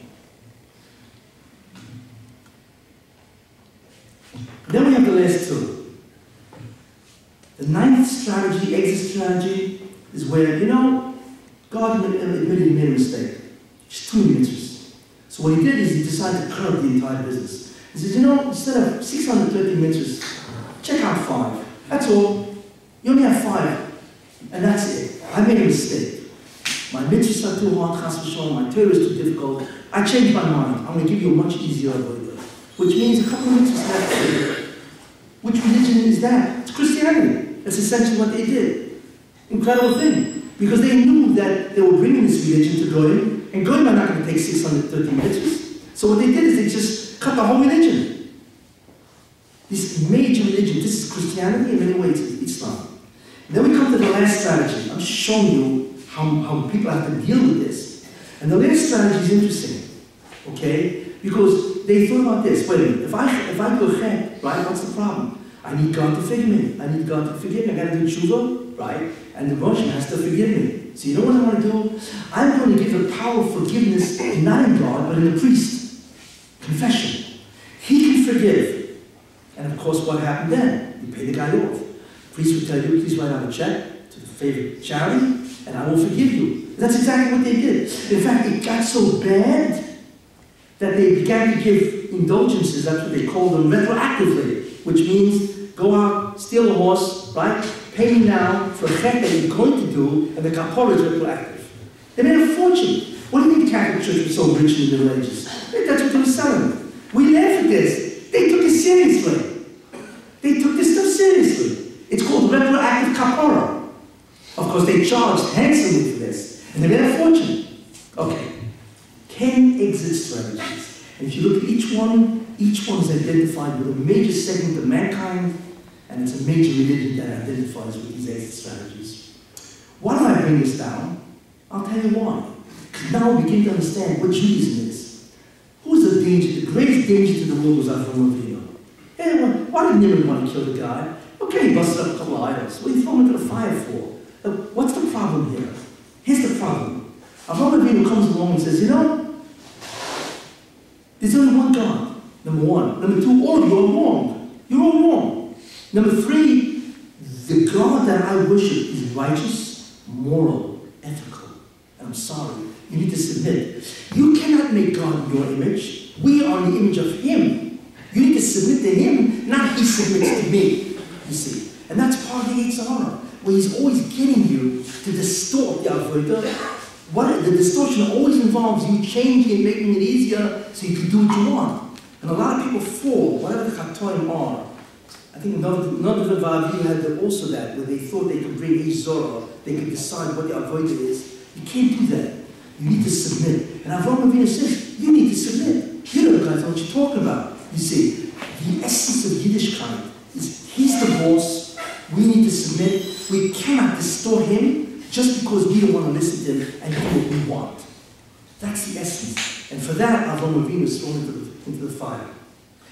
Then we have the last two. The ninth strategy, exit strategy, is where, you know, God admitted he made a mistake. Just too many mitzvahs. So what he did is he decided to curb the entire business. He said, you know, instead of 630 mitzvahs, check out 5. That's all. You only have 5. And that's it. I made a mistake. My mitzvahs are too hard, chas v'shalom, my Torah is too difficult. I changed my mind. I'm going to give you a much easier avodah. Which means a couple of mitzvahs left. Which religion is that? It's Christianity. That's essentially what they did. Incredible thing. Because they knew that they were bringing this religion to Goyim, and Goyim are not going to take 630 mitzvahs. So what they did is they just cut the whole religion. This major religion, this is Christianity, in many ways it's Islam. And then we come to the last strategy. I'm just showing you how people have to deal with this. And the last strategy is interesting. Okay? Because they thought about this. Wait a minute, if I go chet, right, what's the problem? I need God to forgive me. I need God to forgive me. I got to do tshuva, right? And the Rosh has to forgive me. So you know what I'm going to do? I'm going to give the power of forgiveness not in God, but in the priest. Confession. He can forgive. And of course, what happened then? You pay the guy off. The priest would tell you, please write out a check to the favorite charity, and I will forgive you. And that's exactly what they did. In fact, it got so bad that they began to give indulgences, that's what they call them, retroactively, which means go out, steal a horse, right? Pay me now for a chet that you're going to do, and the kapara is retroactive. They made a fortune. What do you think Catholic Church was so rich in the Middle Ages? That's what they were selling. We laugh at this. They took it seriously. They took this stuff seriously. It's called retroactive kapara. Of course, they charged handsomely for this, and they made a fortune. Okay. 10 exit strategies. And if you look at each one is identified with a major segment of mankind, and it's a major religion that identifies with these exit strategies. Why do I bring this down? I'll tell you why. Because now we begin to understand what Judaism is. Who's the danger? The greatest danger to the world was Avram Avinu. Hey, why did Nimrod want to kill the guy? Okay, he busted up a couple of idols. What did he throw him into the fire for? What's the problem here? Here's the problem. Avram Avinu comes along and says, you know, there's only one God, number one. Number two, all of you are wrong. You're all wrong. Number three, the God that I worship is righteous, moral, ethical. And I'm sorry, you need to submit. You cannot make God in your image. We are in the image of Him. You need to submit to Him, not He submits to me, you see. And that's part of the Yitzhak, where He's always getting you to distort the avodah. The distortion always involves you changing and making it easier so you can do what you want. And a lot of people fall, whatever the chatoim are. I think none of the Vavi had also that, where they thought they could bring a Zorah, they could decide what the avodah is. You can't do that. You need to submit. And Avraham Avinu says, you need to submit. You know, guys, what you're talking about. You see, the essence of Yiddishkeit is He's the boss, we need to submit, we cannot distort Him, just because we don't want to listen to Him and do what we want. That's the essence. And for that, Avraham Avinu is thrown into the fire.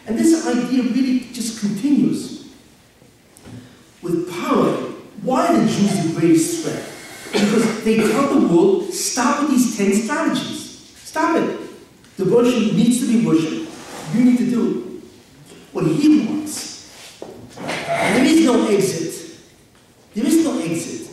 And this idea really just continues. With power, why are the Jews the greatest threat? Because they tell the world, stop with these 10 strategies. Stop it. The worship needs to be worshipped. You need to do what He wants. And there is no exit. There is no exit.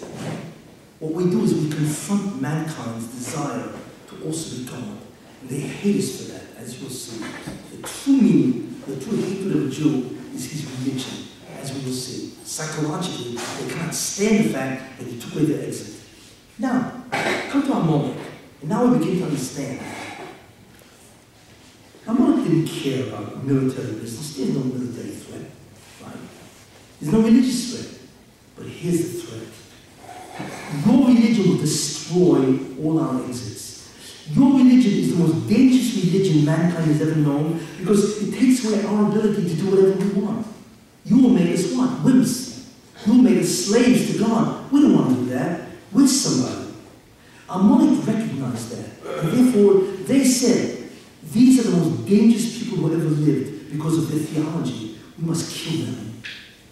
What we do is we confront mankind's desire to also be God. And they hate us for that, as you'll see. The true meaning, the true hatred of a Jew is his religion, as we will see. Psychologically, they cannot stand the fact that he took away their exit. Now, come to Amalek. And now we begin to understand. Amalek didn't care about military business. There's no military threat, right? There's no religious threat. But here's the threat. Your religion will destroy all our exits. Your religion is the most dangerous religion mankind has ever known because it takes away our ability to do whatever we want. You will make us what? Wimps. You will make us slaves to God. We don't want to do that. We're somebody. Amalek recognized that. And therefore, they said, these are the most dangerous people who ever lived because of their theology. We must kill them.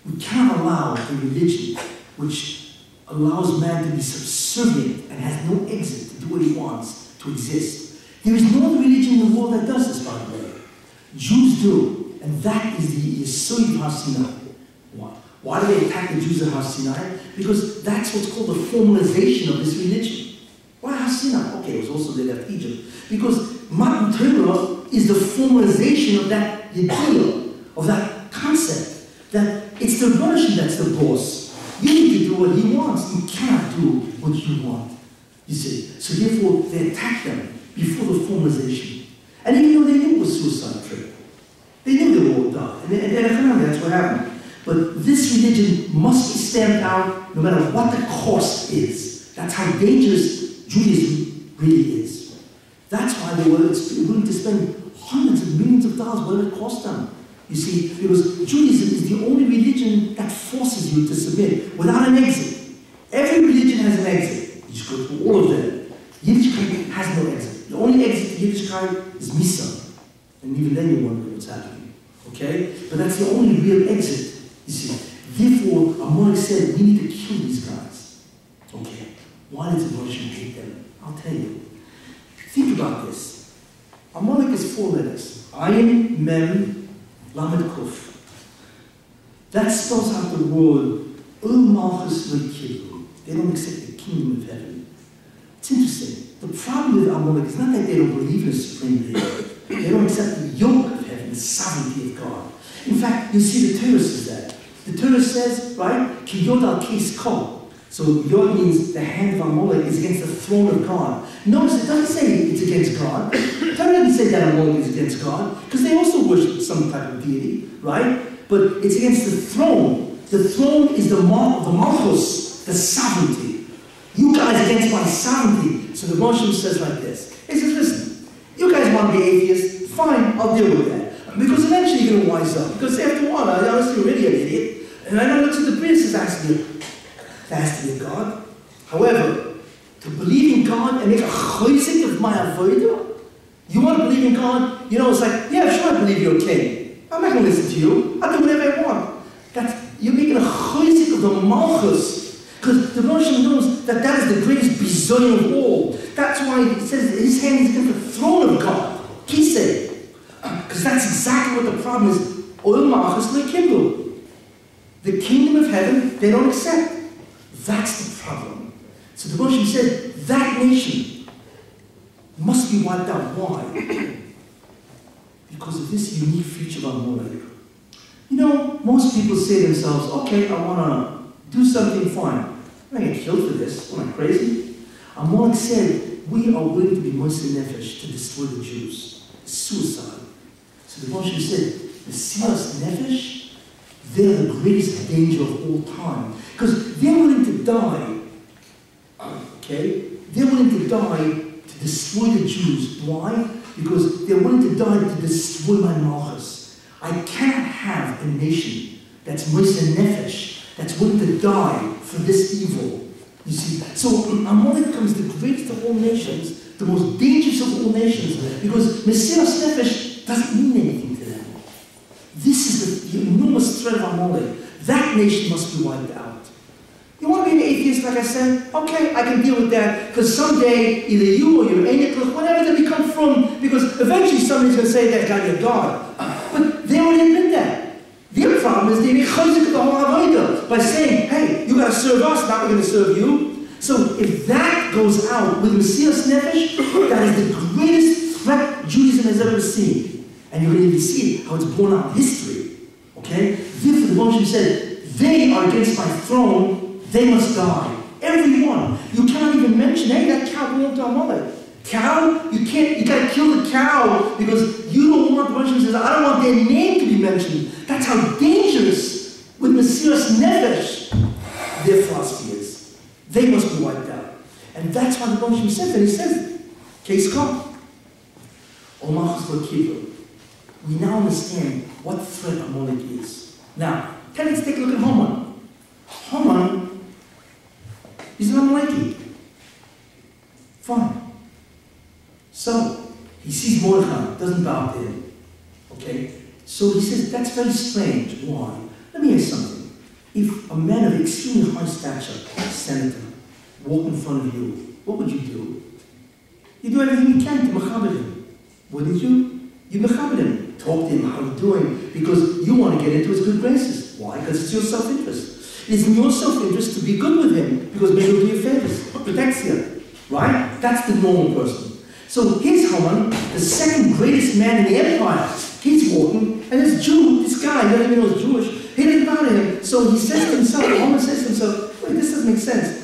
We cannot allow a religion which allows man to be subservient and has no exit to do what he wants to exist. There is no other religion in the world that does this, by the way. Jews do, and that is the Yesod of Har Sinai. Why do they attack the Jews at Har Sinai? Because that's what's called the formalization of this religion. Why Har Sinai? Okay, it was also they left Egypt. Because Matan Torah is the formalization of that idea, of that concept, that it's the version that's the boss. You need to do what he wants. You cannot do what you want. You see. So therefore, they attack them before the formalization. And even though they knew it was suicide trip, they knew they would all die. And that's what happened. But this religion must be stamped out no matter what the cost is. That's how dangerous Judaism really is. That's why they were willing to spend hundreds of millions of dollars, whatever it cost them. You see, because Judaism is the only religion that forces you to submit without an exit. Every religion has an exit. You just go through all of them. Yiddishkeit has no exit. The only exit to Yiddishkeit is Misa. And even then you wonder what's happening. Okay? But that's the only real exit. You see, therefore, Amalek said, we need to kill these guys. Okay, why does the Russian hate them? I'll tell you. Think about this. Amalek is 4 letters. Ayin, Mem, Lamed, Kuf. That spells out the word, Malchus Lekibru. They don't accept the kingdom of heaven. It's interesting. The problem with Amalek is not that they don't believe in a supreme leader. They don't accept the yoke of heaven, the sovereignty of God. In fact, you see the Torah says that. The Torah says, right, Ki Yod al Kis Kol. So Yod means the hand of Amalek is against the throne of God. Notice it doesn't say it's against God. The Torah doesn't say that Amalek is against God, because they also worship some type of deity, right? But it's against the throne. The throne is the mark of the Malchus, the sovereignty. You guys against my sovereignty. So the Moshe says like this. He says, listen, you guys want to be atheists? Fine, I'll deal with that. Because eventually you're going to wise up. Because after a while, I honestly, you're really an idiot. And I know that's what the priest is asking you. There has to be a God. However, to believe in God and make a chayzik of my avodah, you want to believe in God? You know, it's like, yeah, sure, I believe you're king. I'm not going to listen to you. I'll do whatever I want. You're making a chayzik of the malchus. Because the Moshe knows that that is the greatest bizoy of all. That's why it says his hand is against the throne of God. Kisei. Because that's exactly what the problem is. Oil Malchus Lekibru. The kingdom of heaven, they don't accept. That's the problem. So the Moshe said, that nation must be wiped out. Why? Because of this unique feature of Amalek. You know, most people say to themselves, okay, I want to do something, fine. I'm not going to kill for this. Am I crazy? Amalek said, we are willing to be Moshe Nefesh to destroy the Jews. Suicide. So the Moshe said, the Mesiras Nefesh, they're the greatest danger of all time. Because they're willing to die. Okay? They're willing to die to destroy the Jews. Why? Because they're willing to die to destroy my Malchus. I cannot have a nation that's Moshe Nefesh, that's willing to die for this evil. You see? So Amalek becomes the greatest of all nations, the most dangerous of all nations, because Mesiras Nefesh doesn't mean anything to them. This is the enormous threat of Amalek. That nation must be wiped out. You want to be an atheist, like I said? Okay, I can deal with that, because someday, either you or your enigma, whatever they become from, because eventually somebody's going to say that guy, you're God. But they don't admit that. Their problem is they make chayzik of the whole avodah by saying, hey, you got to serve us, not we're going to serve you. So if that goes out with Mesiras Nefesh, that is the greatest threat Judaism has ever seen. And you're going to even see how it's borne out in history. Okay? Therefore, the Moshe said, they are against my throne, they must die. Everyone. You cannot even mention, hey, that cow belonged to Amalek. Cow? You can't, you gotta kill the cow because you don't want, the Moshe says, I don't want their name to be mentioned. That's how dangerous with Mesiras Nefesh. their philosophy is. They must be wiped out. And that's why the Moshe said that. He says, case come. We now understand what threat Amalek is. Now, let's take a look at Haman. Haman is an Amalekite. Fine. So, he sees Mordechai, doesn't bow to him. Okay? So he says, that's very strange. Why? Let me ask something. If a man of extremely high stature, senator, walked in front of you, what would you do? You do everything you can to mechabed him. Wouldn't you? You mechabed him. Talk to him, how are you doing? Because you want to get into his good graces. Why? Because it's your self-interest. It is in your self-interest to be good with him, because maybe he'll do you favors, protects you. Right? That's the normal person. So here's Haman, the second greatest man in the empire. He's walking, and this Jew, this guy, he doesn't even know he's Jewish, he doesn't bow to him. So he says to himself, Haman says to himself, wait, this doesn't make sense.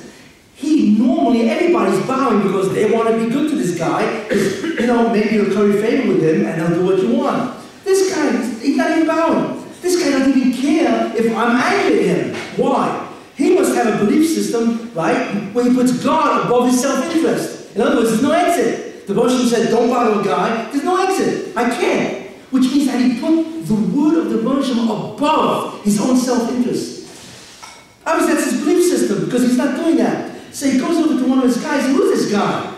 Normally everybody's bowing because they want to be good to this guy, because, maybe you'll curry favor with him and he'll do what you want. This guy, he's not even bowing. This guy doesn't even care if I'm angry at him. Why? He must have a belief system, right, where he puts God above his self-interest. In other words, there's no exit. The Persian said, don't bow to a guy, there's no exit. I can't. Which means that he put the word of the Persian above his own self-interest. Obviously, that's his belief system, because he's not doing that. So he goes over to one of his guys, and who's this guy?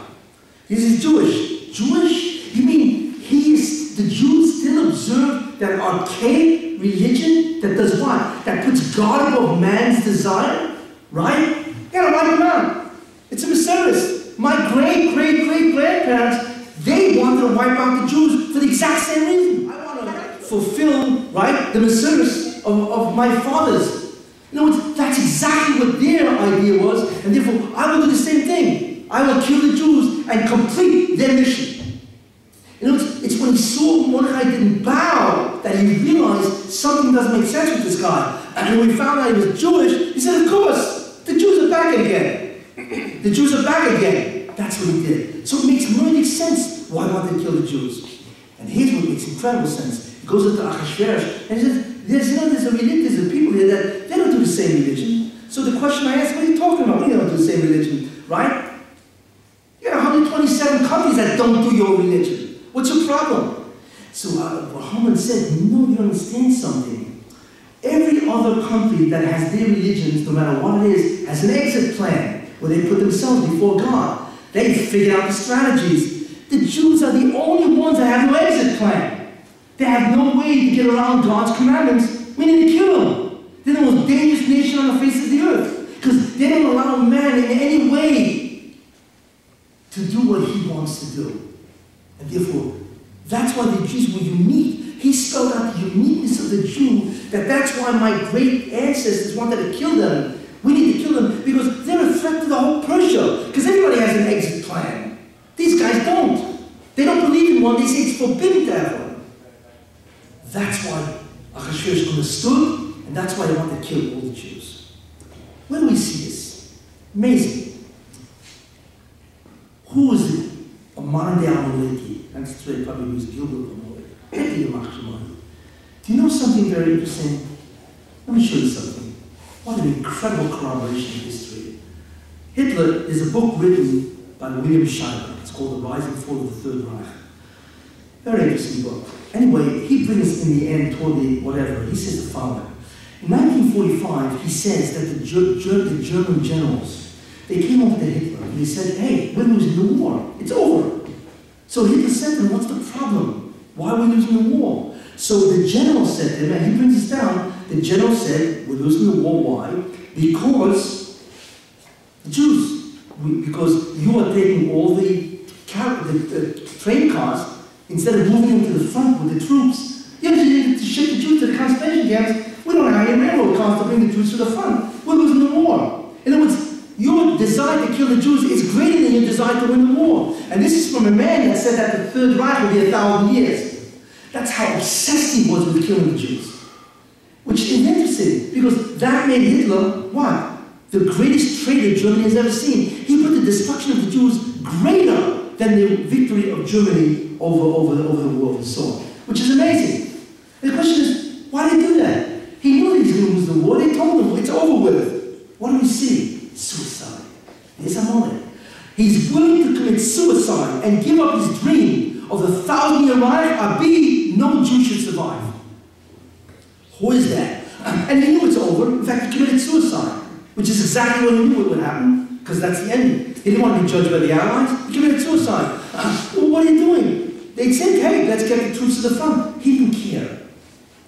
He says, Jewish. Jewish? You mean the Jews still observe that archaic religion that does what? That puts God above man's desire? Right? You gotta wipe him out. It's a Messiah. My great-great-great-grandparents, they wanted to wipe out the Jews for the exact same reason. I want to fulfill, right, the Messiah of my fathers. That's exactly what their idea was, and therefore I will do the same thing. I will kill the Jews and complete their mission. It's when he saw Mordechai didn't bow that he realized something doesn't make sense with this guy. And when we found out he was Jewish, he said, of course, the Jews are back again. The Jews are back again. That's what he did. So it makes perfect sense why he wanted to kill the Jews. And here's what makes incredible sense. He goes into Achashverosh and he says, there's a people here that they don't do the same religion. So the question I ask, what are you talking about? We don't do the same religion, right? You got 127 countries that don't do your religion. What's your problem? So Haman said, no, you understand something. Every other country that has their religions, no matter what it is, has an exit plan where they put themselves before God. They figured out the strategies. The Jews are the only ones that have no exit plan. They have no way to get around God's commandments. We need to kill them. They're the most dangerous nation on the face of the earth because they don't allow man in any way to do what he wants to do. And therefore, that's why the Jews were unique. He spelled out the uniqueness of the Jew, that's why my great ancestors wanted to kill them. We need to kill them because they're a threat to the whole Persia. Because everybody has an exit plan. These guys don't. They don't believe in one. They say it's forbidden to have one. That's why Achashverosh understood, and that's why they wanted to kill all the Jews. Where do we see this? Amazing. Who is it? A modern-day Amalek. That's today probably who's Gilbert Amalek. Do you know something very interesting? Let me show you something. What an incredible corroboration of history. Hitler is a book written by William Shirer. It's called The Rise and Fall of the Third Reich. Very interesting book. Anyway, he brings in the end toward the whatever. He says the following. In 1945, he says that the German generals, they came over to Hitler and they said, hey, we're losing the war. It's over. So Hitler said to them, what's the problem? Why are we losing the war? So the general said to him, and he brings this down, the general said, we're losing the war. Why? Because the Jews. Because you are taking all the train cars, instead of moving them to the front with the troops, you need to ship the Jews to the concentration camps. We don't have any railroad cars to bring the Jews to the front. We're losing the war. In other words, your desire to kill the Jews is greater than your desire to win the war. And this is from a man that said that the Third Reich will be 1,000 years. That's how obsessed he was with killing the Jews. Which is interesting, because that made Hitler, what? The greatest traitor Germany has ever seen. He put the destruction of the Jews greater than the victory of Germany over the world and so on. Which is amazing. And the question is, why did he do that? He knew that he was going to lose the war. They told him, it's over with. What do we see? It's Amalek. He's willing to commit suicide and give up his dream of the 1,000-year Reich, Abi, no Jew should survive. Who is that? And he knew it's over. In fact, he committed suicide, which is exactly what he knew would happen, because that's the end. He didn't want to be judged by the Allies. He committed suicide. Well, what are you doing? They'd say, hey, let's get the troops to the front. He didn't care.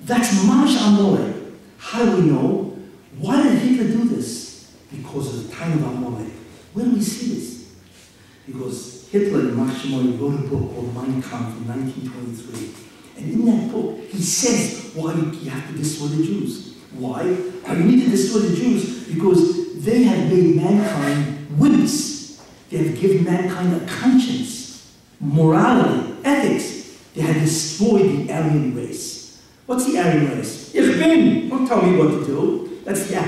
That's Mamash Amalek. How do we know? Why did Hitler do this? Because of the time of Amalek. Where do we see this? Because Hitler in Mamash Amalek wrote a book called Mein Kampf in 1923. And in that book, he says why you have to destroy the Jews. Why? You need to destroy the Jews because they have made mankind wimps. They have given mankind a conscience, morality, ethics. They have destroyed the Aryan race. What's the Aryan race? Ich bin. Don't tell me what to do. That's the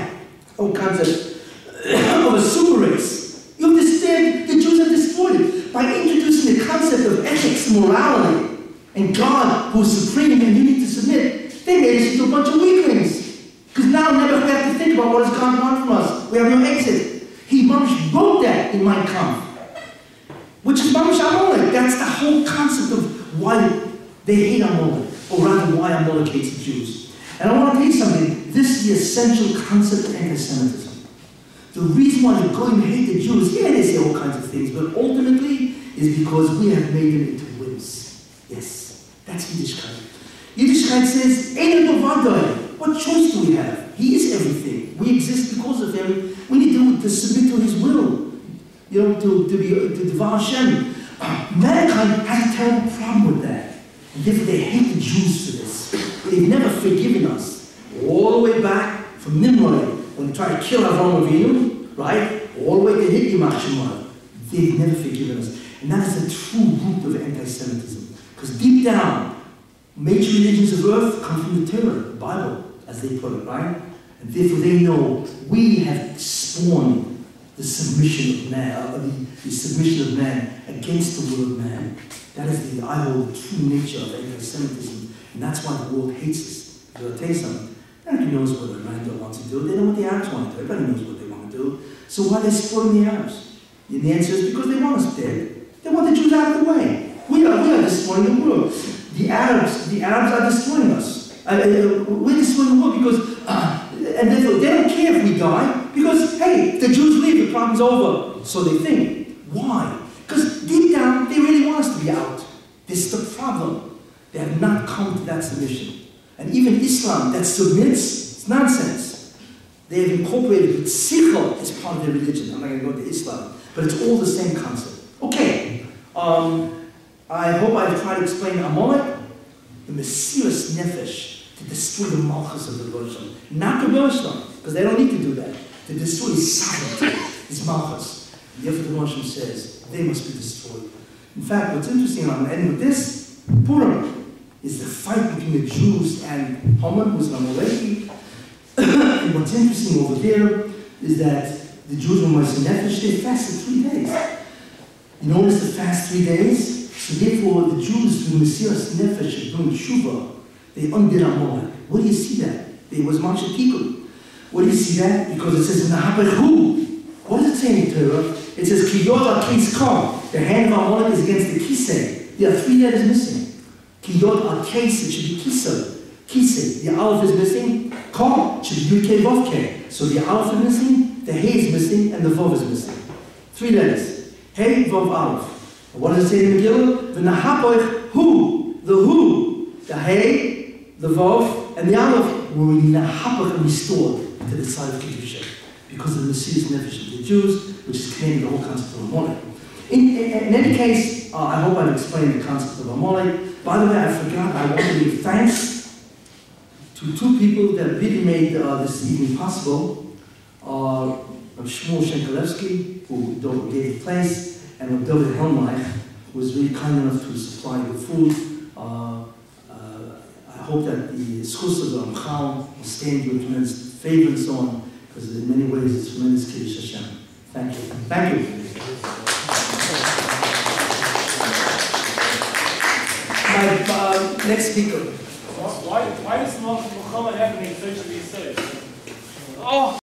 whole concept of a super race. You understand? The Jews have destroyed it by introducing the concept of ethics, morality, and God, who is supreme and you need to submit. They made us into a bunch of weaklings. Because now never we have to think about what does God want from us. We have no exit. He Mamash wrote that in Mein Kampf, which is Mamash Amalek. That's the whole concept of why they hate Amalek, or rather why Amalek hates the Jews. And I want to tell you something. This is the essential concept of anti-Semitism. The reason why the Goyim hate the Jews, yeah, they say all kinds of things, but ultimately is because we have made them into wimps. Yes, that's Yiddishkeit. Yiddishkeit says, Ein Bavadai. What choice do we have? He is everything. We exist because of him. We need to submit to his will. You know, to Devar Hashem. Mankind has a terrible problem with that. And therefore they hate the Jews for this. They've never forgiven us. All the way back from Nimrod, when they tried to kill Avraham Avinu, right? All the way to Hitler Machshemah. They've never forgiven us. And that is the true root of anti-Semitism. Because deep down, major religions of earth come from the Torah, the Bible, as they put it, right? And therefore they know we have spawned the submission of man, the submission of man against the will of man. That is I hold the true nature of anti-Semitism, and that's why the world hates us. I'll tell you something. Nobody knows what the Mendel wants to do. They know what the Arabs want to do. Everybody knows what they want to do. So why are they supporting the Arabs? And the answer is because they want us dead. They want the Jews out of the way. We are destroying the world. The Arabs are destroying us. We're destroying the world because, and therefore they don't care if we die because, hey, the Jews leave, the problem's over. So they think. Why? Because deep down, they really want us to be out. This is the problem. They have not come to that submission. And even Islam that submits, it's nonsense. They have incorporated Sikhel as part of their religion. I'm not going to go to Islam, but it's all the same concept. Okay, I hope I've tried to explain Amalek, the Mesiras Nefesh, to destroy the Malchus of the Persian. Not the Persian, because they don't need to do that. To destroy his sovereignty, his Malchus. And therefore the Persian says, they must be destroyed. In fact, what's interesting, and I'm going to end with this, Purim is the fight between the Jews and Haman, who's an Amaleki. And what's interesting over there is that the Jews were Mesiras Nefesh, they fasted 3 days. You notice to fast 3 days? So therefore, the Jews, through Mesiras Nefesh, doing Shuvah, they undid Amalek. Where do you see that? There was Moshe Tikkun. Where do you see that? Because it says in the Habakkuk. What does it say in the Torah? It says, Ki Yod al-Kis Kam. The hand of Amalek is against the Kisei. There are 3 letters missing. Ki Yod al-Kis, it should be Kisei. Kisei. The Aleph is missing. Kam should be Yud-Kei Vav-Kei. So the Aleph is missing, the Hey is missing, and the Vav is missing. 3 letters. Hey, Vav, Aleph. What does it say in the Megillah? V'nahapoich hu, the hu, the Hey, the Vav, and the Aleph were nahapoich and restored to the side of Kedusha because of the Mesiras Nefesh of the Jews, which is claiming the whole concept of Amalek. In any case, I hope I've explained the concept of Amalek. By the way, I forgot, I want to give thanks to 2 people that really made this evening possible. Shmuel Shenkalevsky, who gave the place, and David Helmreich, who was really kind enough to supply the food. I hope that the schus of the Ramchal will stand you in tremendous favor and so on, because in many ways it's tremendous Kiddush Hashem. Thank you. Thank you. My next speaker. Why is Muhammad happening essentially said? Oh.